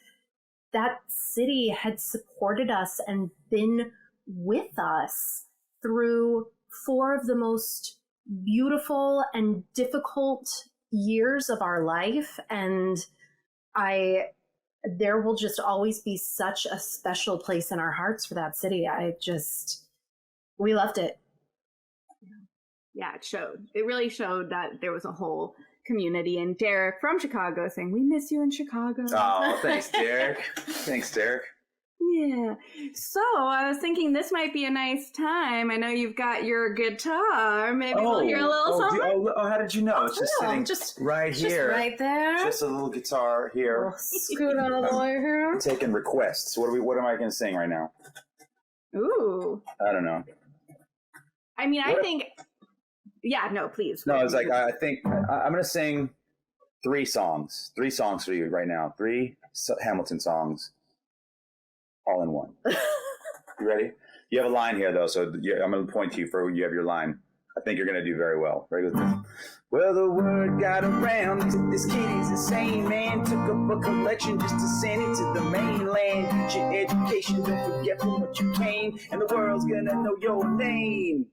that city had supported us and been with us through 4 of the most beautiful and difficult years of our life. And there will just always be such a special place in our hearts for that city. We loved it. Yeah, it showed. It really showed that there was a whole community. And Derek from Chicago saying, we miss you in Chicago. Oh, thanks, Derek. Thanks, Derek. Yeah. So I was thinking this might be a nice time. I know you've got your guitar. Maybe we'll hear a little something. How did you know? It's just sitting right here. Just right there. Just a little guitar here. We'll scoot out of the way here. I'm taking requests. What am I going to sing right now? Ooh. I don't know. I mean, I think... Yeah, no, please. No, it's like, I think I'm going to sing 3 songs. 3 songs for you right now. 3 Hamilton songs. All in one. You ready? You have a line here, though, so I'm going to point to you for you have your line. I think you're going to do very well. Ready with this? Well, the word got around. This kid is insane, man. Took up a collection just to send it to the mainland. Get your education, don't forget from what you came. And the world's going to know your name.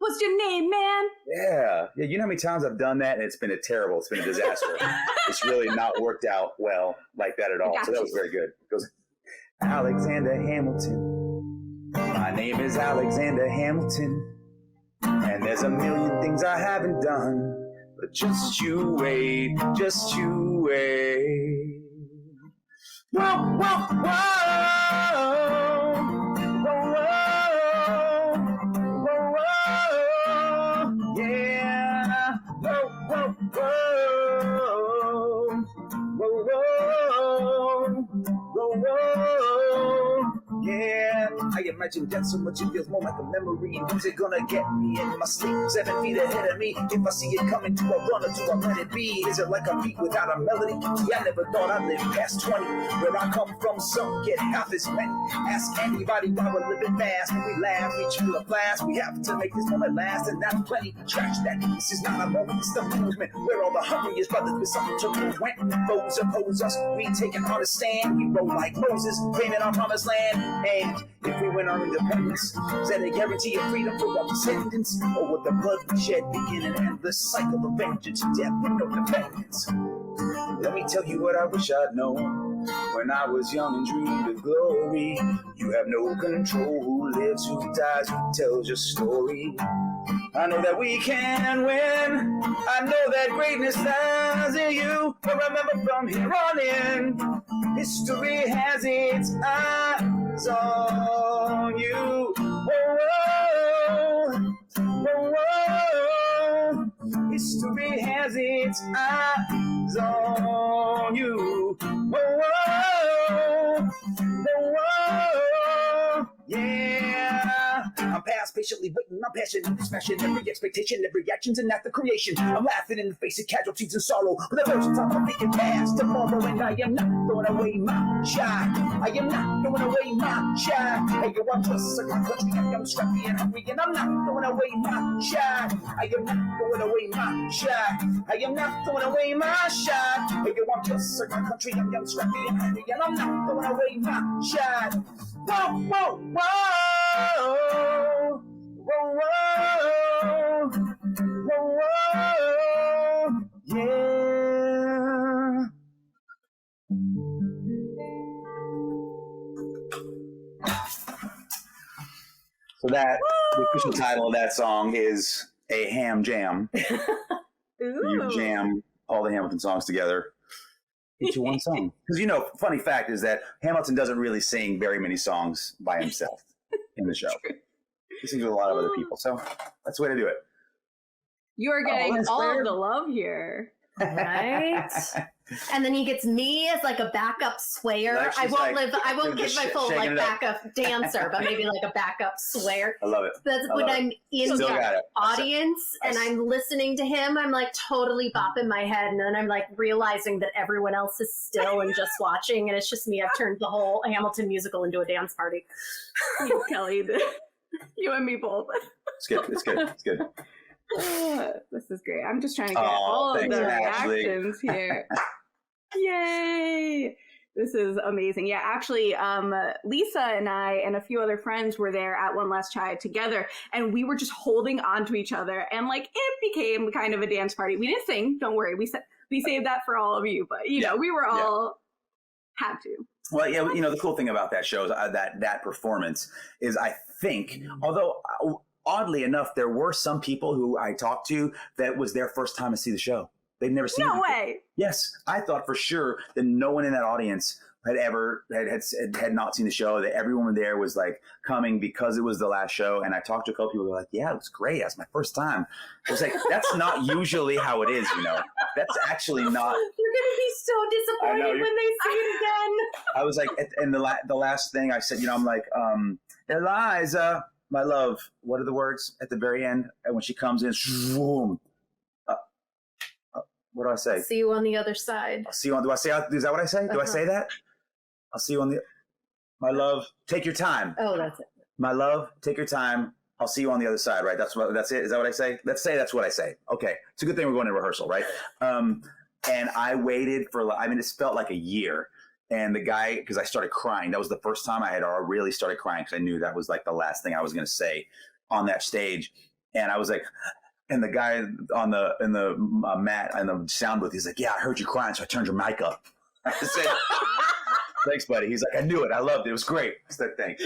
What's your name, man? Yeah. You know how many times I've done that, and it's been a disaster. It's really not worked out well like that at all. So that was very good. It goes, Alexander Hamilton. My name is Alexander Hamilton. And there's a million things I haven't done. But just you wait. Whoa, whoa, whoa. Whoa, whoa. Whoa, whoa. Yeah. Whoa, whoa, whoa. Whoa, whoa. Whoa, whoa. Yeah, I imagine death so much it feels more like a memory. Who's it gonna get me in my sleep? 7 feet ahead of me. If I see it coming, do I run or do I let it be? Is it like a beat without a melody? See, I never thought I'd live past 20. Where I come from, some get half as many. Ask anybody why we're living fast. When we laugh, we chew a blast. We have to make this moment last, and that's plenty. Trash that. This is not a moment, it's the movement. Where all the hungriest brothers with something to lose. When foes oppose us, we take an honest stand. We roll like Moses, claiming our promised land. And if we win our independence, is that a guarantee of freedom for our descendants? Or would the blood we shed begin an endless cycle of vengeance, death, and no dependence? Let me tell you what I wish I'd known when I was young and dreamed of glory. You have no control who lives, who dies, who tells your story. I know that we can win. I know that greatness lies in you. But remember from here on in, history has its eyes on you. Whoa, whoa, whoa. History has its eyes on you. Whoa, whoa, whoa, yeah. I'm past patiently waiting, I'm passionately smashing every expectation, every action's an act of creation. I'm laughing in the face of casualties and sorrow, with the versions I'm thinking past tomorrow, and I am not throwing away my shine. I am not throwing away my shine. Hey, yo, I'm just a country, I'm scrappy and hungry, and I'm not throwing away my shine. I am not throwing away my shine. I am not throwing away my shine. Hey, yo, I'm just a country, I'm scrappy and hungry, and I'm not throwing away my shine. Whoa, whoa, whoa. Whoa, whoa, whoa, whoa, yeah. So that, the official title of that song is a ham jam. You jam all the Hamilton songs together into one song. Because, funny fact is that Hamilton doesn't really sing very many songs by himself in the show. He sings with a lot of other people. So that's the way to do it. You're getting all of the love here. Right? And then he gets me as like a backup swayer. Like I won't get my full like backup dancer, but maybe like a backup swayer. I love it. That's when I'm in the audience and I'm listening to him. I'm like totally bopping my head, and then I'm like realizing that everyone else is still and just watching, and it's just me. I've turned the whole Hamilton musical into a dance party. Kelly, you and me both. It's good. It's good. It's good. This is great. I'm just trying to get all of the reactions here. Yay! This is amazing. Yeah, actually, Lisa and I and a few other friends were there at One Last Try together, and we were just holding on to each other, and like it became kind of a dance party. We didn't sing, don't worry. We saved that for all of you, but we were all had to. Well, yeah, the cool thing about that show is that performance is, I think, although oddly enough, there were some people who I talked to that was their first time to see the show. They'd never seen it. No way. Yes. I thought for sure that no one in that audience had not seen the show, that everyone there was like coming because it was the last show. And I talked to a couple people who were like, yeah, it was great. That's my first time. I was like, that's not usually how it is, That's actually not. You're going to be so disappointed when they see it again. I was like, and the last thing I said, I'm like, Eliza, my love, what are the words at the very end? And when she comes in, boom. What do I say? See you on the other side. I'll see you on. Is that what I say? Do I say that? I'll see you on my love, take your time. Oh, that's it. My love, take your time. I'll see you on the other side, right? That's it. Is that what I say? Let's say that's what I say. Okay. It's a good thing we're going to rehearsal, right? And I waited it felt like a year. And the guy, because I started crying. That was the first time I had really started crying, because I knew that was like the last thing I was going to say on that stage. And I was like, and the guy in the mat and the sound booth, he's like, yeah, I heard you crying, so I turned your mic up. I said, thanks, buddy. He's like, I knew it. I loved it. It was great. I said, thanks.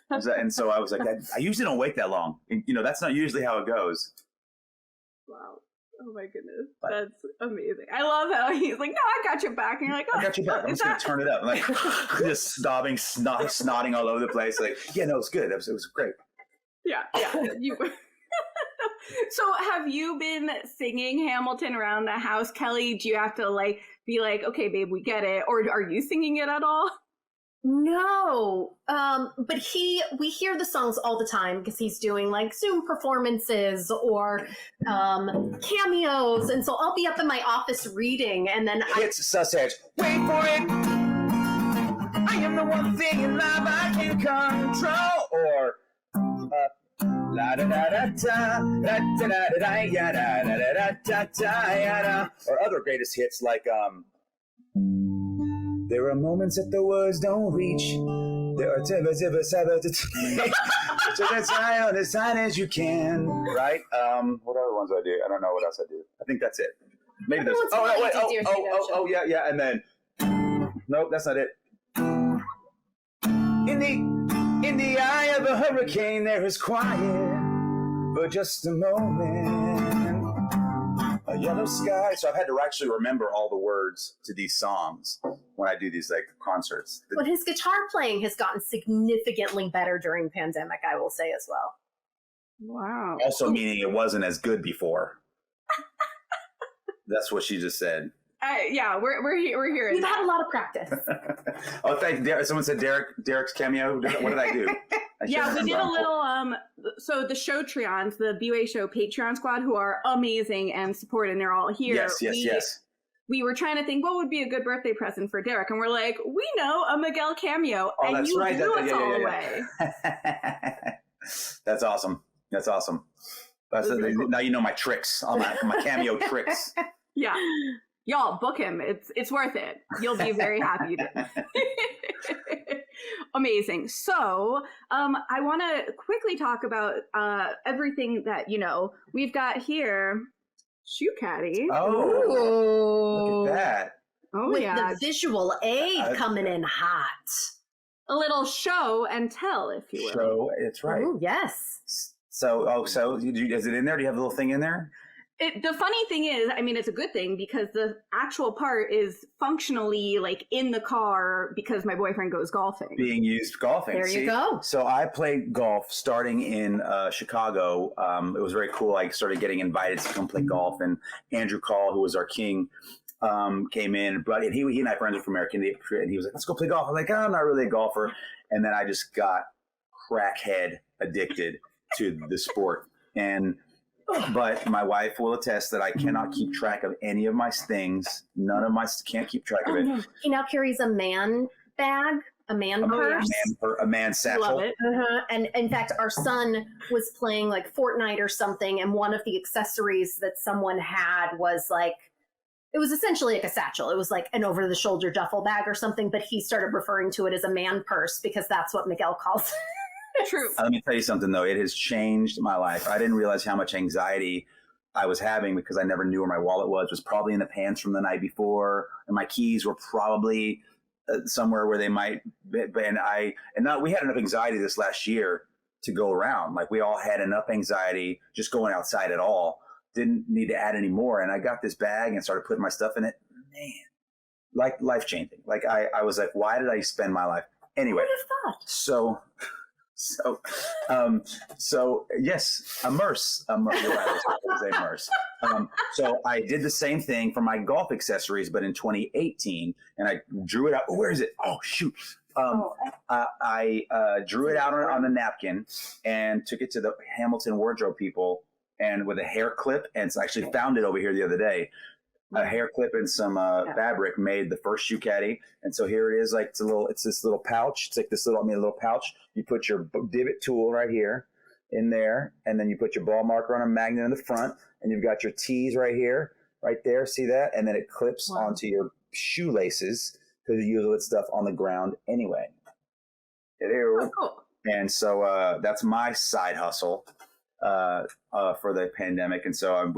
And so I was like, I usually don't wait that long. And, that's not usually how it goes. Wow. Oh my goodness. That's amazing. I love how he's like, no, I got your back. And you're like, oh, I got your back. I'm just going to turn it up. Like, just snotting all over the place. Like, yeah, no, it's good. It was great. Yeah. So have you been singing Hamilton around the house, Kelly? Do you have to be like, okay, babe, we get it? Or are you singing it at all? No, but we hear the songs all the time because he's doing like Zoom performances or cameos, and so I'll be up in my office reading, and then it's sausage. Wait for it. I am the one thing in life I can control. Or la da da da da da da da da ya da da da da da ya da. Or other greatest hits like there are moments that the words don't reach. There are times to as high on as high as you can. Right? What other ones I do? I don't know what else I do. I think that's it. Maybe there's. Oh, yeah. And then, nope, that's not it. In the eye of a hurricane, there is quiet for just a moment. A yellow sky. So I've had to actually remember all the words to these songs when I do these concerts. But his guitar playing has gotten significantly better during pandemic, I will say as well. Wow. Also meaning it wasn't as good before. That's what she just said. Yeah, we're here. We've had a lot of practice. Oh, thank you. Someone said Derek's cameo. What did I do? Yeah, we did a little. So the Showtreons, the bwaySHO Patreon squad, who are amazing and support, and they're all here. Yes. We were trying to think what would be a good birthday present for Derek, and we're like, we know a Miguel cameo, oh, and that's you right. blew us all away. That's awesome. Now you know my tricks, all my cameo tricks. Yeah. Y'all, book him. It's worth it. You'll be very happy. Amazing. So I want to quickly talk about everything that, we've got here. Shoe Caddy. Oh, look at that. Oh, with yeah. the visual aid coming in hot. A little show and tell, if you will. Show, it's right. Oh, yes. So is it in there? Do you have the little thing in there? The funny thing is, I mean, it's a good thing because the actual part is functionally like in the car because my boyfriend goes golfing. Being used golfing. There you go. So I played golf starting in Chicago. It was very cool. I started getting invited to come play golf, and Andrew Call, who was our king, came in and brought. And he and I friends from American, and he was like, "Let's go play golf." I'm like, "I'm not really a golfer," and then I just got crackhead addicted to the sport. But my wife will attest that I cannot keep track of any of my things. Can't keep track of it. No. He now carries a man bag, a man purse. A man satchel. Love it. And in fact, our son was playing like Fortnite or something, and one of the accessories that someone had was like, it was essentially like a satchel. It was like an over-the-shoulder duffel bag or something, but he started referring to it as a man purse because that's what Miguel calls it. True. Let me tell you something, though. It has changed my life. I didn't realize how much anxiety I was having because I never knew where my wallet was. It was probably in the pants from the night before, and my keys were probably somewhere where they might be. We had enough anxiety this last year to go around. Like, we all had enough anxiety just going outside at all. Didn't need to add any more. And I got this bag and started putting my stuff in it. Man, like life-changing. Like, I was like, why did I spend my life? Anyway, Who would have thought? So yes, immerse. You're right, immerse. So I did the same thing for my golf accessories, but in 2018, and I drew it out. Oh, where is it? Oh, shoot. I drew it out on a napkin and took it to the Hamilton wardrobe people, and with a hair clip, and so I actually found it over here the other day. A hair clip and some fabric made the first shoe caddy. And so here it is, like it's this little pouch. It's like this little pouch. You put your divot tool right here in there, and then you put your ball marker on a magnet in the front, and you've got your T's right here, right there. See that? And then it clips onto your shoelaces because you use that stuff on the ground anyway. Oh, cool. And so that's my side hustle for the pandemic. And so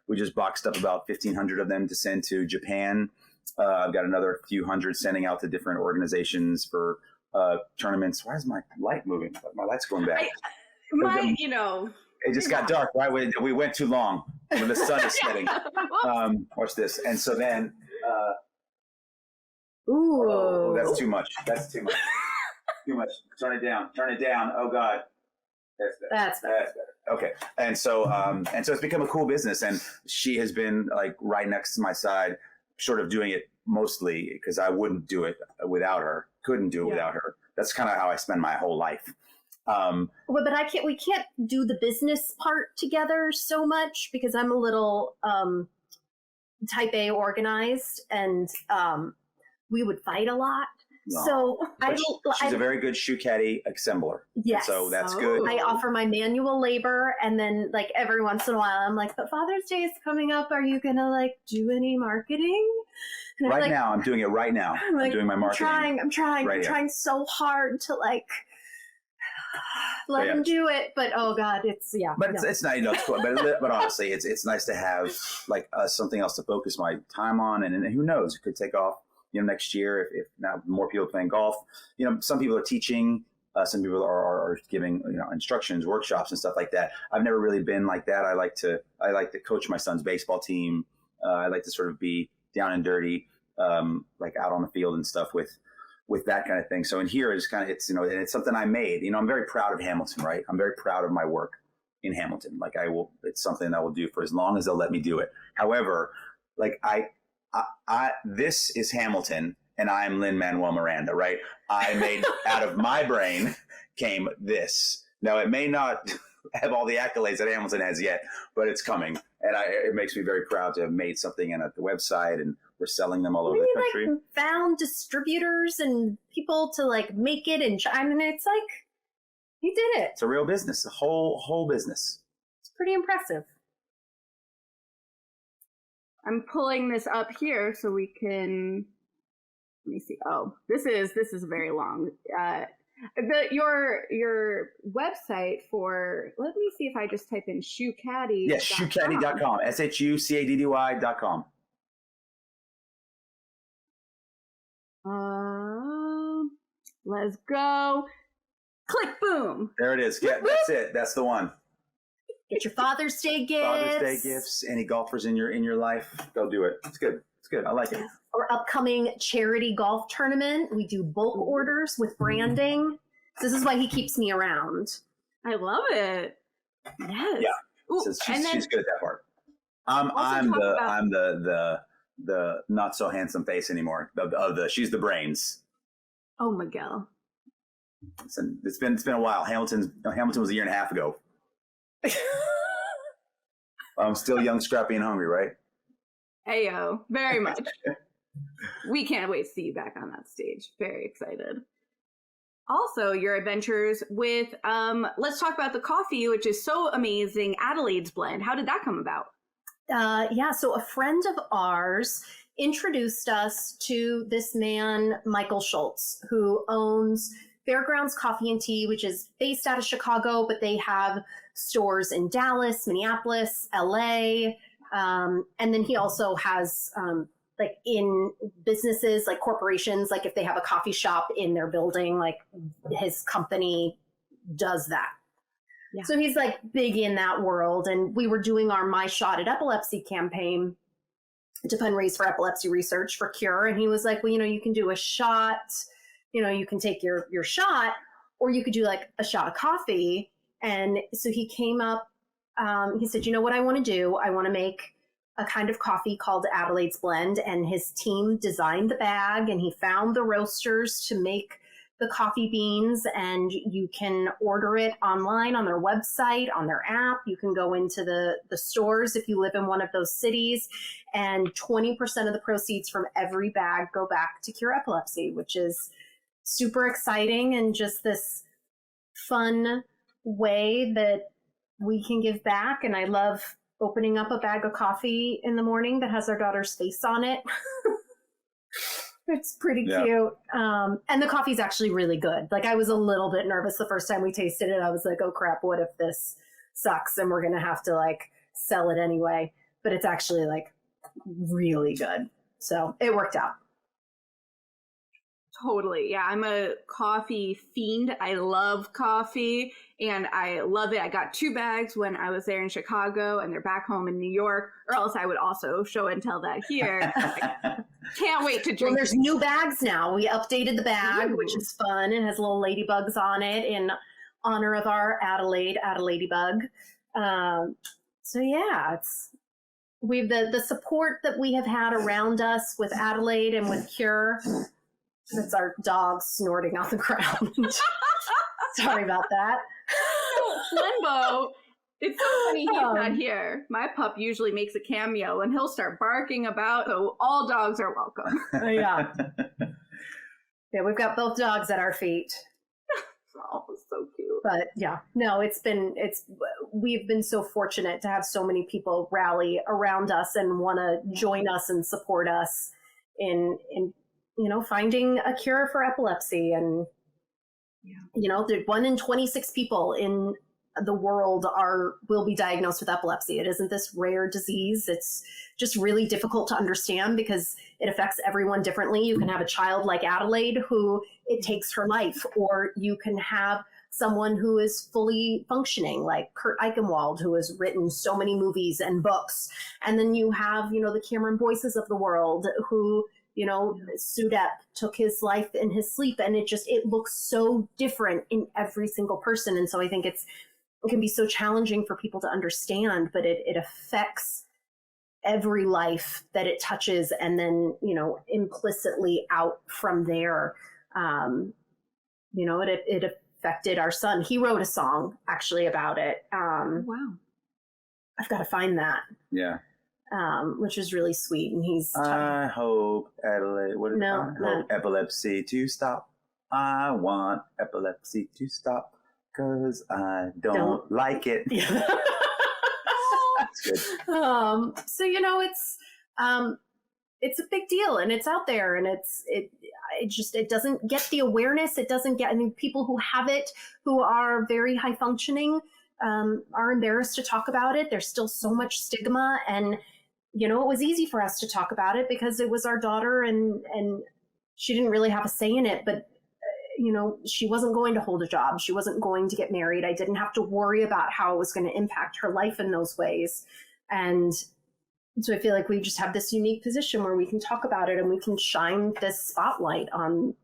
we just boxed up about 1,500 of them to send to Japan. I've got another few hundred sending out to different organizations for tournaments. Why is my light moving? My light's going back. It just got dark. Right? We went too long when the sun is setting. Watch this. And so then, ooh, that's too much. Too much. Turn it down. Oh God. That's better. Okay. And so it's become a cool business, and she has been like right next to my side, sort of doing it mostly because I wouldn't do it without her. Couldn't do it without her. That's kind of how I spend my whole life. But we can't do the business part together so much because I'm a little type A organized, and we would fight a lot. No. So she's a very good shoe caddy assembler. Yes. So that's good. I offer my manual labor, and then like every once in a while I'm like, but Father's Day is coming up. Are you going to like do any marketing? And right now, I'm doing it right now. I'm doing my marketing. I'm trying so hard to like let him do it. But oh God, it's But it's nice. It's cool. But honestly, it's nice to have like something else to focus my time on. And who knows, it could take off. Next year, if now more people are playing golf, some people are teaching, some people are giving, instructions, workshops and stuff like that. I've never really been like that. I like to coach my son's baseball team. I like to sort of be down and dirty, like out on the field and stuff with that kind of thing. So in here, it's and it's something I made, I'm very proud of Hamilton, right? I'm very proud of my work in Hamilton. Like it's something I will do for as long as they'll let me do it. However, like this is Hamilton, and I'm Lin-Manuel Miranda, right? I made out of my brain came this. Now it may not have all the accolades that Hamilton has yet, but it's coming, and it makes me very proud to have made something at the website, and we're selling them all over the country. Like found distributors and people to like make it, and it's like he did it. It's a real business, a whole business. It's pretty impressive. I'm pulling this up here so we can. Let me see. Oh, this is very long. Your website for. Let me see if I just type in shoe caddy. Yes, shoecaddy.com. SHUCADDY.com. Let's go. Click, boom. There it is. Yeah, that's it. That's the one. Get your Father's Day gifts. Father's Day gifts. Any golfers in your life? Go do it. It's good. It's good. I like it. Our upcoming charity golf tournament. We do bulk orders with branding. This is why he keeps me around. I love it. Yes. Yeah. Ooh, So she's good at that part. I'm the not so handsome face anymore. She's the brains. Oh, Miguel. It's been a while. Hamilton was a year and a half ago. I'm still young, scrappy, and hungry, right? Ayo, very much. We can't wait to see you back on that stage. Very excited. Also, your adventures with, let's talk about the coffee, which is so amazing, Adelaide's blend. How did that come about? So a friend of ours introduced us to this man, Michael Schultz, who owns Fairgrounds Coffee and Tea, which is based out of Chicago, but they have stores in Dallas, Minneapolis, LA. And then he also has, like in businesses, like corporations, like if they have a coffee shop in their building, like his company does that. Yeah. So he's like big in that world. And we were doing our My Shot at Epilepsy campaign to fundraise for epilepsy research for CURE. And he was like, well, you can do a shot, you can take your shot, or you could do like a shot of coffee. And so he came up, he said, what I want to do? I want to make a kind of coffee called Adelaide's Blend. And his team designed the bag, and he found the roasters to make the coffee beans, and you can order it online on their website, on their app. You can go into the stores if you live in one of those cities, and 20% of the proceeds from every bag go back to Cure Epilepsy, which is super exciting and just this fun way that we can give back. And I love opening up a bag of coffee in the morning that has our daughter's face on it. It's pretty cute. And the coffee's actually really good. Like, I was a little bit nervous the first time we tasted it. I was like, oh crap, what if this sucks and we're going to have to like sell it anyway? But it's actually like really good. So it worked out. Totally. Yeah, I'm a coffee fiend. I love coffee and I love it. I got 2 bags when I was there in Chicago, and they're back home in New York, or else I would also show and tell that here. Can't wait to drink. Well, there's new bags now. We updated the bag, which is fun. It has little ladybugs on it in honor of our Adelaideybug. So yeah, we've the support that we have had around us with Adelaide and with CURE. That's our dog snorting on the ground. Sorry about that. Limbo. It's so funny he's not here. My pup usually makes a cameo and he'll start barking about, so all dogs are welcome. Yeah, we've got both dogs at our feet. Oh, so cute. But yeah, no, we've been so fortunate to have so many people rally around us and want to join us and support us in finding a cure for epilepsy. And, the 1 in 26 people in the world will be diagnosed with epilepsy. It isn't this rare disease. It's just really difficult to understand because it affects everyone differently. You can have a child like Adelaide who it takes her life, or you can have someone who is fully functioning like Kurt Eichenwald, who has written so many movies and books. And then you have, the Cameron Boyces of the world who, Sudep took his life in his sleep, and it looks so different in every single person. And so I think it can be so challenging for people to understand, but it affects every life that it touches. And then, implicitly out from there, it affected our son. He wrote a song actually about it. Wow. I've got to find that. Yeah. Which is really sweet. And he's I hope Adelaide. Hope epilepsy to stop. I want epilepsy to stop because I don't like it. Yeah. That's good. So it's a big deal, and it's out there, and it doesn't get the awareness. It doesn't get. People who have it, who are very high functioning, are embarrassed to talk about it. There's still so much stigma, and it was easy for us to talk about it because it was our daughter, and she didn't really have a say in it. But she wasn't going to hold a job. She wasn't going to get married. I didn't have to worry about how it was going to impact her life in those ways. And so I feel like we just have this unique position where we can talk about it and we can shine this spotlight on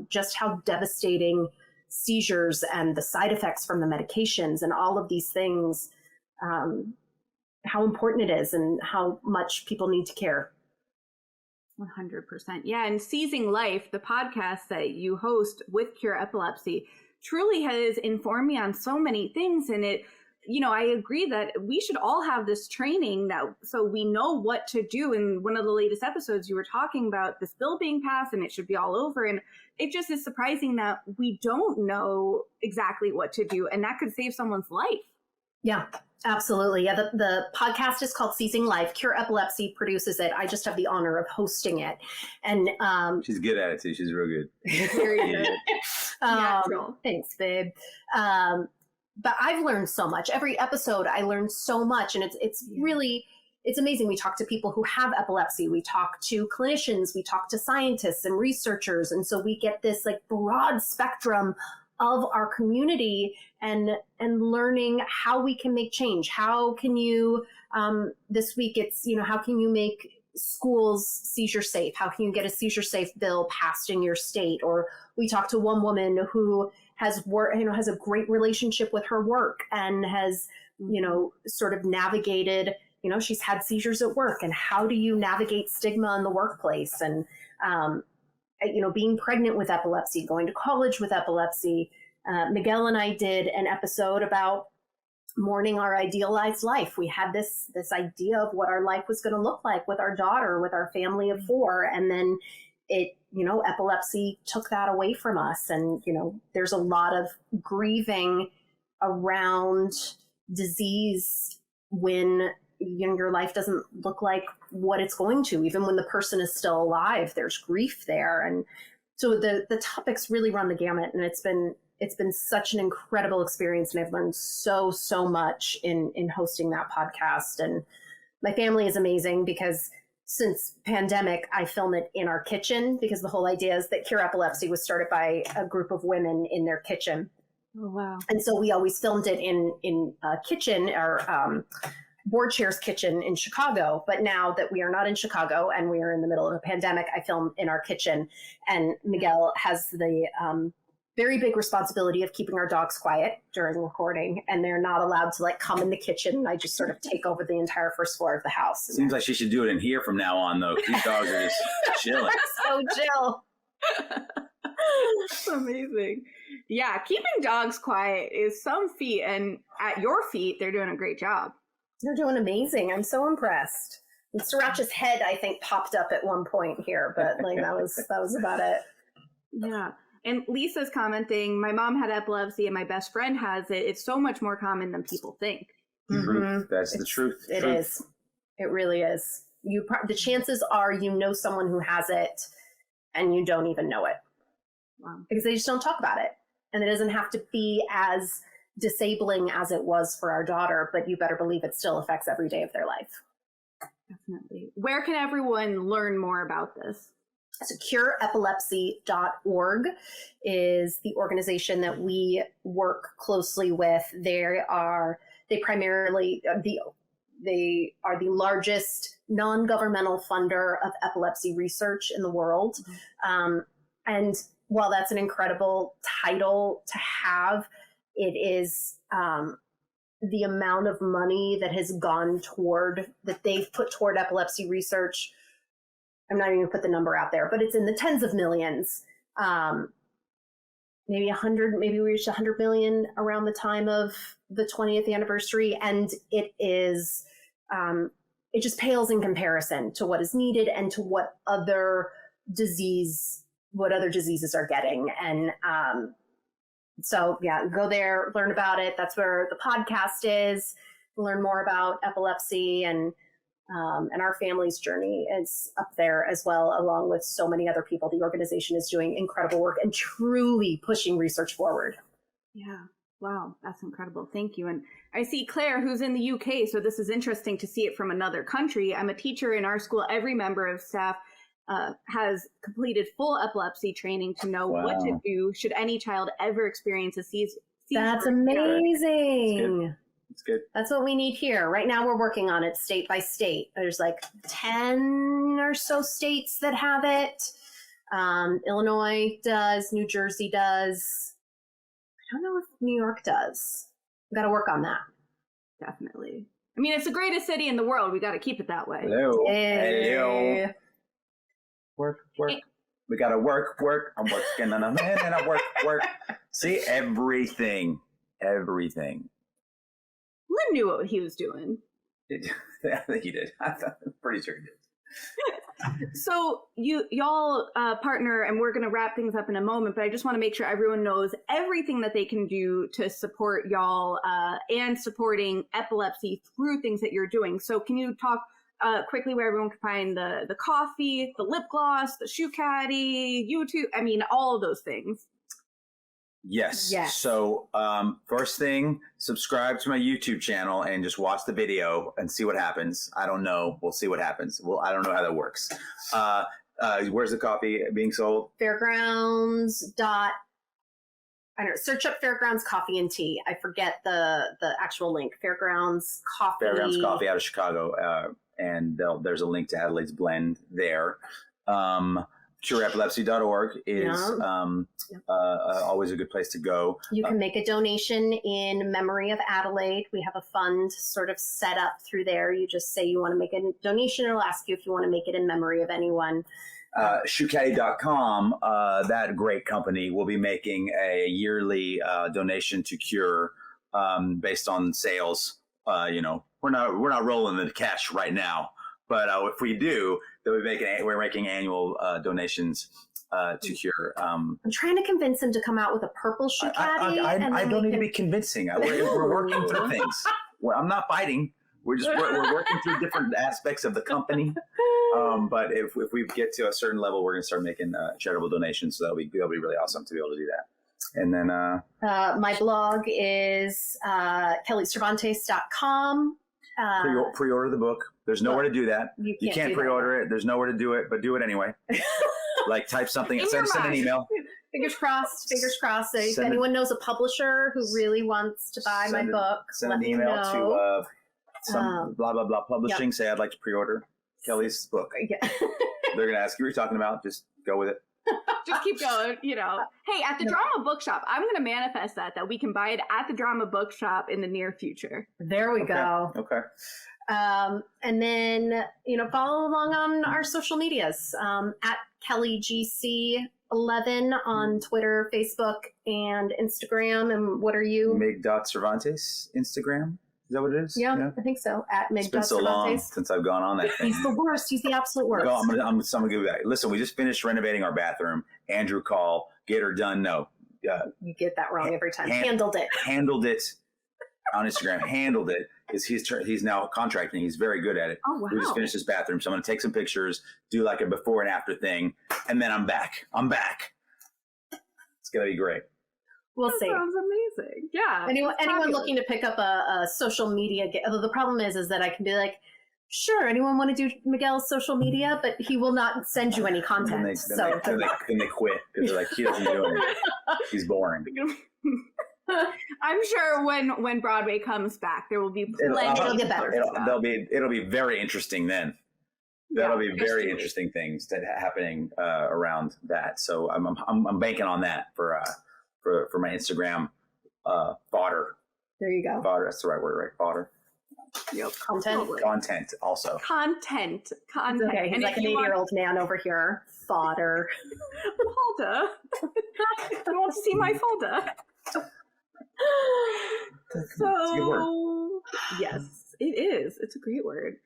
just how devastating seizures and the side effects from the medications and all of these things, how important it is and how much people need to care. 100%. Yeah. And Seizing Life, the podcast that you host with Cure Epilepsy, truly has informed me on so many things. And I agree that we should all have this training so we know what to do. In one of the latest episodes, you were talking about this bill being passed and it should be all over. And it just is surprising that we don't know exactly what to do. And that could save someone's life. Yeah, absolutely. Yeah, the podcast is called Seizing Life. Cure Epilepsy produces it. I just have the honor of hosting it. And she's good at it too. She's real good. Very good. Thanks, babe. But I've learned so much. Every episode, I learned so much. And it's really, it's amazing. We talk to people who have epilepsy. We talk to clinicians. We talk to scientists and researchers. And so we get this like broad spectrum of our community and learning how we can make change. How can you, this week it's, how can you make schools seizure safe? How can you get a seizure safe bill passed in your state? Or we talked to one woman who has has a great relationship with her work and has, sort of navigated, she's had seizures at work, and how do you navigate stigma in the workplace? And, being pregnant with epilepsy, going to college with epilepsy. Miguel and I did an episode about mourning our idealized life. We had this idea of what our life was going to look like with our daughter, with our family of 4. And then epilepsy took that away from us. And, there's a lot of grieving around disease when your life doesn't look like what it's going to. Even when the person is still alive, there's grief there. And so the topics really run the gamut, and it's been such an incredible experience. And I've learned so much in hosting that podcast. And my family is amazing because since pandemic, I film it in our kitchen, because the whole idea is that Cure Epilepsy was started by a group of women in their kitchen. Oh, wow. And so we always filmed it in a kitchen, or Board Chair's kitchen in Chicago. But now that we are not in Chicago and we are in the middle of a pandemic, I film in our kitchen. And Miguel has the very big responsibility of keeping our dogs quiet during recording, and they're not allowed to come in the kitchen. I just sort of take over the entire first floor of the house. Seems like she should do it in here from now on, though. These dogs are just chilling. So chill. Amazing. Yeah, keeping dogs quiet is some feat, and at your feet, they're doing a great job. They're doing amazing. I'm so impressed. And Sriracha's head, I think, popped up at one point here, but that was about it. Yeah. And Lisa's commenting, my mom had epilepsy and my best friend has it. It's so much more common than people think. Mm-hmm. That's the truth. It is. It really is. The chances are someone who has it and you don't even know it. Wow. Because they just don't talk about it. And it doesn't have to be as disabling as it was for our daughter, but you better believe it still affects every day of their life. Definitely. Where can everyone learn more about this? So CureEpilepsy.org is the organization that we work closely with. They are the largest non-governmental funder of epilepsy research in the world. Mm-hmm. And while that's an incredible title to have, it is the amount of money that they've put toward epilepsy research. I'm not even going to put the number out there, but it's in the tens of millions. Maybe we reached 100 million around the time of the 20th anniversary. And it is, it just pales in comparison to what is needed and to what other diseases are getting. And so yeah, go there, learn about it. That's where the podcast is. Learn more about epilepsy, and our family's journey is up there as well, along with so many other people. The organization is doing incredible work and truly pushing research forward. Yeah. Wow. That's incredible. Thank you. And I see Claire, who's in the UK. So this is interesting to see it from another country. I'm a teacher in our school. Every member of staff has completed full epilepsy training to know what to do should any child ever experience a seizure. That's amazing. It's good. That's what we need here. Right now we're working on it state by state. There's like 10 or so states that have it. Illinois does, New Jersey does. I don't know if New York does. We got to work on that. Definitely. I mean, it's the greatest city in the world. We got to keep it that way. Hello. Hey. Hello. Work. We got to work. I'm working on a man and I work. See, everything. Lynn knew what he was doing. I think he did. I'm pretty sure he did. So y'all partner, and we're going to wrap things up in a moment, but I just want to make sure everyone knows everything that they can do to support y'all and supporting epilepsy through things that you're doing. So can you talk quickly where everyone can find the coffee, the lip gloss, the shoe caddy, YouTube, I mean, all of those things? Yes. So first thing, subscribe to my YouTube channel and just watch the video and see what happens. I don't know. We'll see what happens. Well, I don't know how that works. Where's the coffee being sold? Fairgrounds. I don't know. Search up Fairgrounds Coffee and Tea. I forget the actual link. Fairgrounds Coffee. Fairgrounds Coffee out of Chicago. And there's a link to Adelaide's blend there. CureEpilepsy.org is always a good place to go. You can make a donation in memory of Adelaide. We have a fund sort of set up through there. You just say you want to make a donation. It'll ask you if you want to make it in memory of anyone. SHOcaddy.com, that great company, will be making a yearly donation to CURE based on sales. We're not rolling in the cash right now. But if we do, we're making annual donations to CURE. I'm trying to convince him to come out with a purple shoe caddy. I don't need to be convincing. We're working through things. I'm not fighting. We're working through different aspects of the company. But if we get to a certain level, we're going to start making charitable donations. So that'll be really awesome to be able to do that. And then my blog is KKellyCervantes.com. Pre-order the book. There's nowhere to do that. You can't pre-order it. There's nowhere to do it, but do it anyway. Like type something and send an email. Fingers crossed. If anyone knows a publisher who really wants to buy my book, send an email to some blah blah blah publishing. Say I'd like to pre-order Kelly's book. Yeah. They're gonna ask you what you're talking about. Just go with it. Just keep going, Hey, at the Drama Bookshop, I'm going to manifest that we can buy it at the Drama Bookshop in the near future. There we go. Okay. And then, follow along on our social medias, at KellyGC11 on Twitter, Facebook, and Instagram. And what are you? Mig.Cervantes Instagram. Is that what it is? Yeah. I think so. At Mig.Cervantes. It's been so long since I've gone on that thing. He's the worst. He's the absolute worst. I'm going to give you that. Listen, we just finished renovating our bathroom. Andrew call, get her done. No. You get that wrong every time. Handled it on Instagram. Handled it. He's now contracting. He's very good at it. Oh, wow. We just finished his bathroom. So I'm going to take some pictures, do like a before and after thing. And then I'm back. It's going to be great. We'll see. Sounds amazing. Yeah. Anyone looking to pick up a social media, although the problem is that I can be like, sure, anyone want to do Miguel's social media, but he will not send you any content. Then they quit because they're like, he doesn't do anything. He's boring. I'm sure when Broadway comes back, there will be plenty. It'll get better. It'll be very interesting then. That'll be very interesting things happening around that. So I'm banking on that for my Instagram fodder. There you go. Fodder, that's the right word, right? Fodder. Yep. Content also. Content. Okay, he's like an 8-year-old man over here. Fodder. Folder. You want to see my folder? So, yes, it is. It's a great word.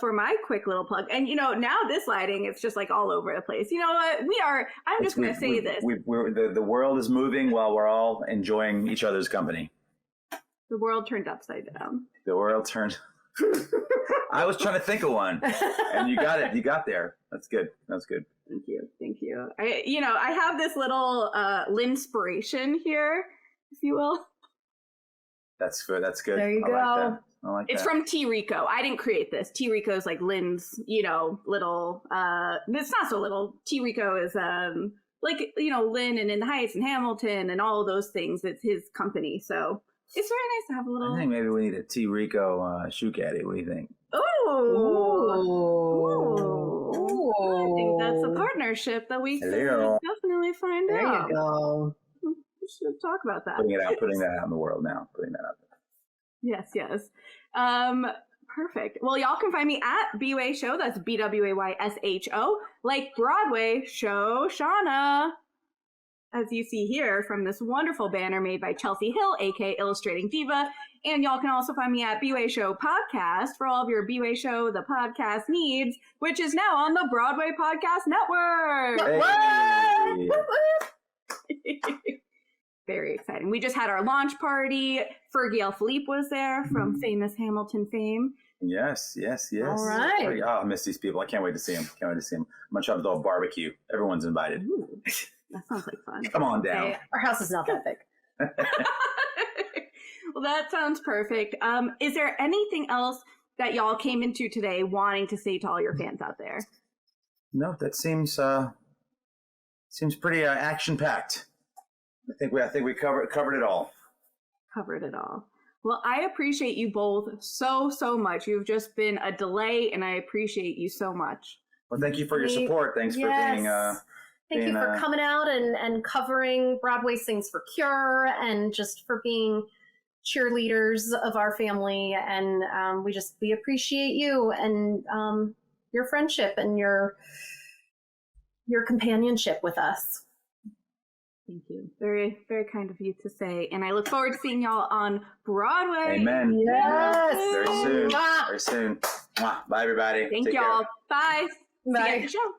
For my quick little plug, and now this lighting, it's just like all over the place. You know what? I'm just going to say this. The world is moving while we're all enjoying each other's company. The world turned upside down. The world turned. I was trying to think of one, and you got it. You got there. That's good. Thank you. I have this little Linspiration here, if you will. That's good. There you go. Like I like It's that. from T. Rico. I didn't create this. T. Rico's like Lynn's, little, it's not so little. T. Rico is, Lynn and In the Heights and Hamilton and all of those things. It's his company. So it's very nice to have a little. I think maybe we need a T. Rico shoe caddy. What do you think? Ooh. I think that's a partnership that we can definitely find There out. you go. We should talk about that. Putting that out in the world now. Putting that out there. Yes. Perfect. Well, y'all can find me at bwaySHO. That's bwaySHO. Like Broadway, show Shauna. As you see here from this wonderful banner made by Chelsea Hill, aka Illustrating Diva. And y'all can also find me at bwaySHO Podcast for all of your bwaySHO the podcast needs, which is now on the Broadway Podcast Network. Hey. Very exciting. We just had our launch party. Fergie L. Philippe was there from famous Hamilton fame. Yes. All right. Oh, I miss these people. I can't wait to see them. I'm gonna try to do a barbecue. Everyone's invited. Ooh, that sounds like fun. Come on down. Okay, our house is not that big. Well, that sounds perfect. Is there anything else that y'all came into today wanting to say to all your fans out there? No, that seems pretty action packed. I think we covered it all. Covered it all. Well, I appreciate you both so much. You've just been a delight, and I appreciate you so much. Well, thank you for your support. Thanks for being. Thank you for coming out and covering Broadway Sings for Cure, and just for being cheerleaders of our family. And we appreciate you and your friendship and your companionship with us. Thank you. Very, very kind of you to say. And I look forward to seeing y'all on Broadway. Amen. Yes. Very soon. Mwah. Bye, everybody. Thank Take y'all. care. Bye. See you Bye. at the show.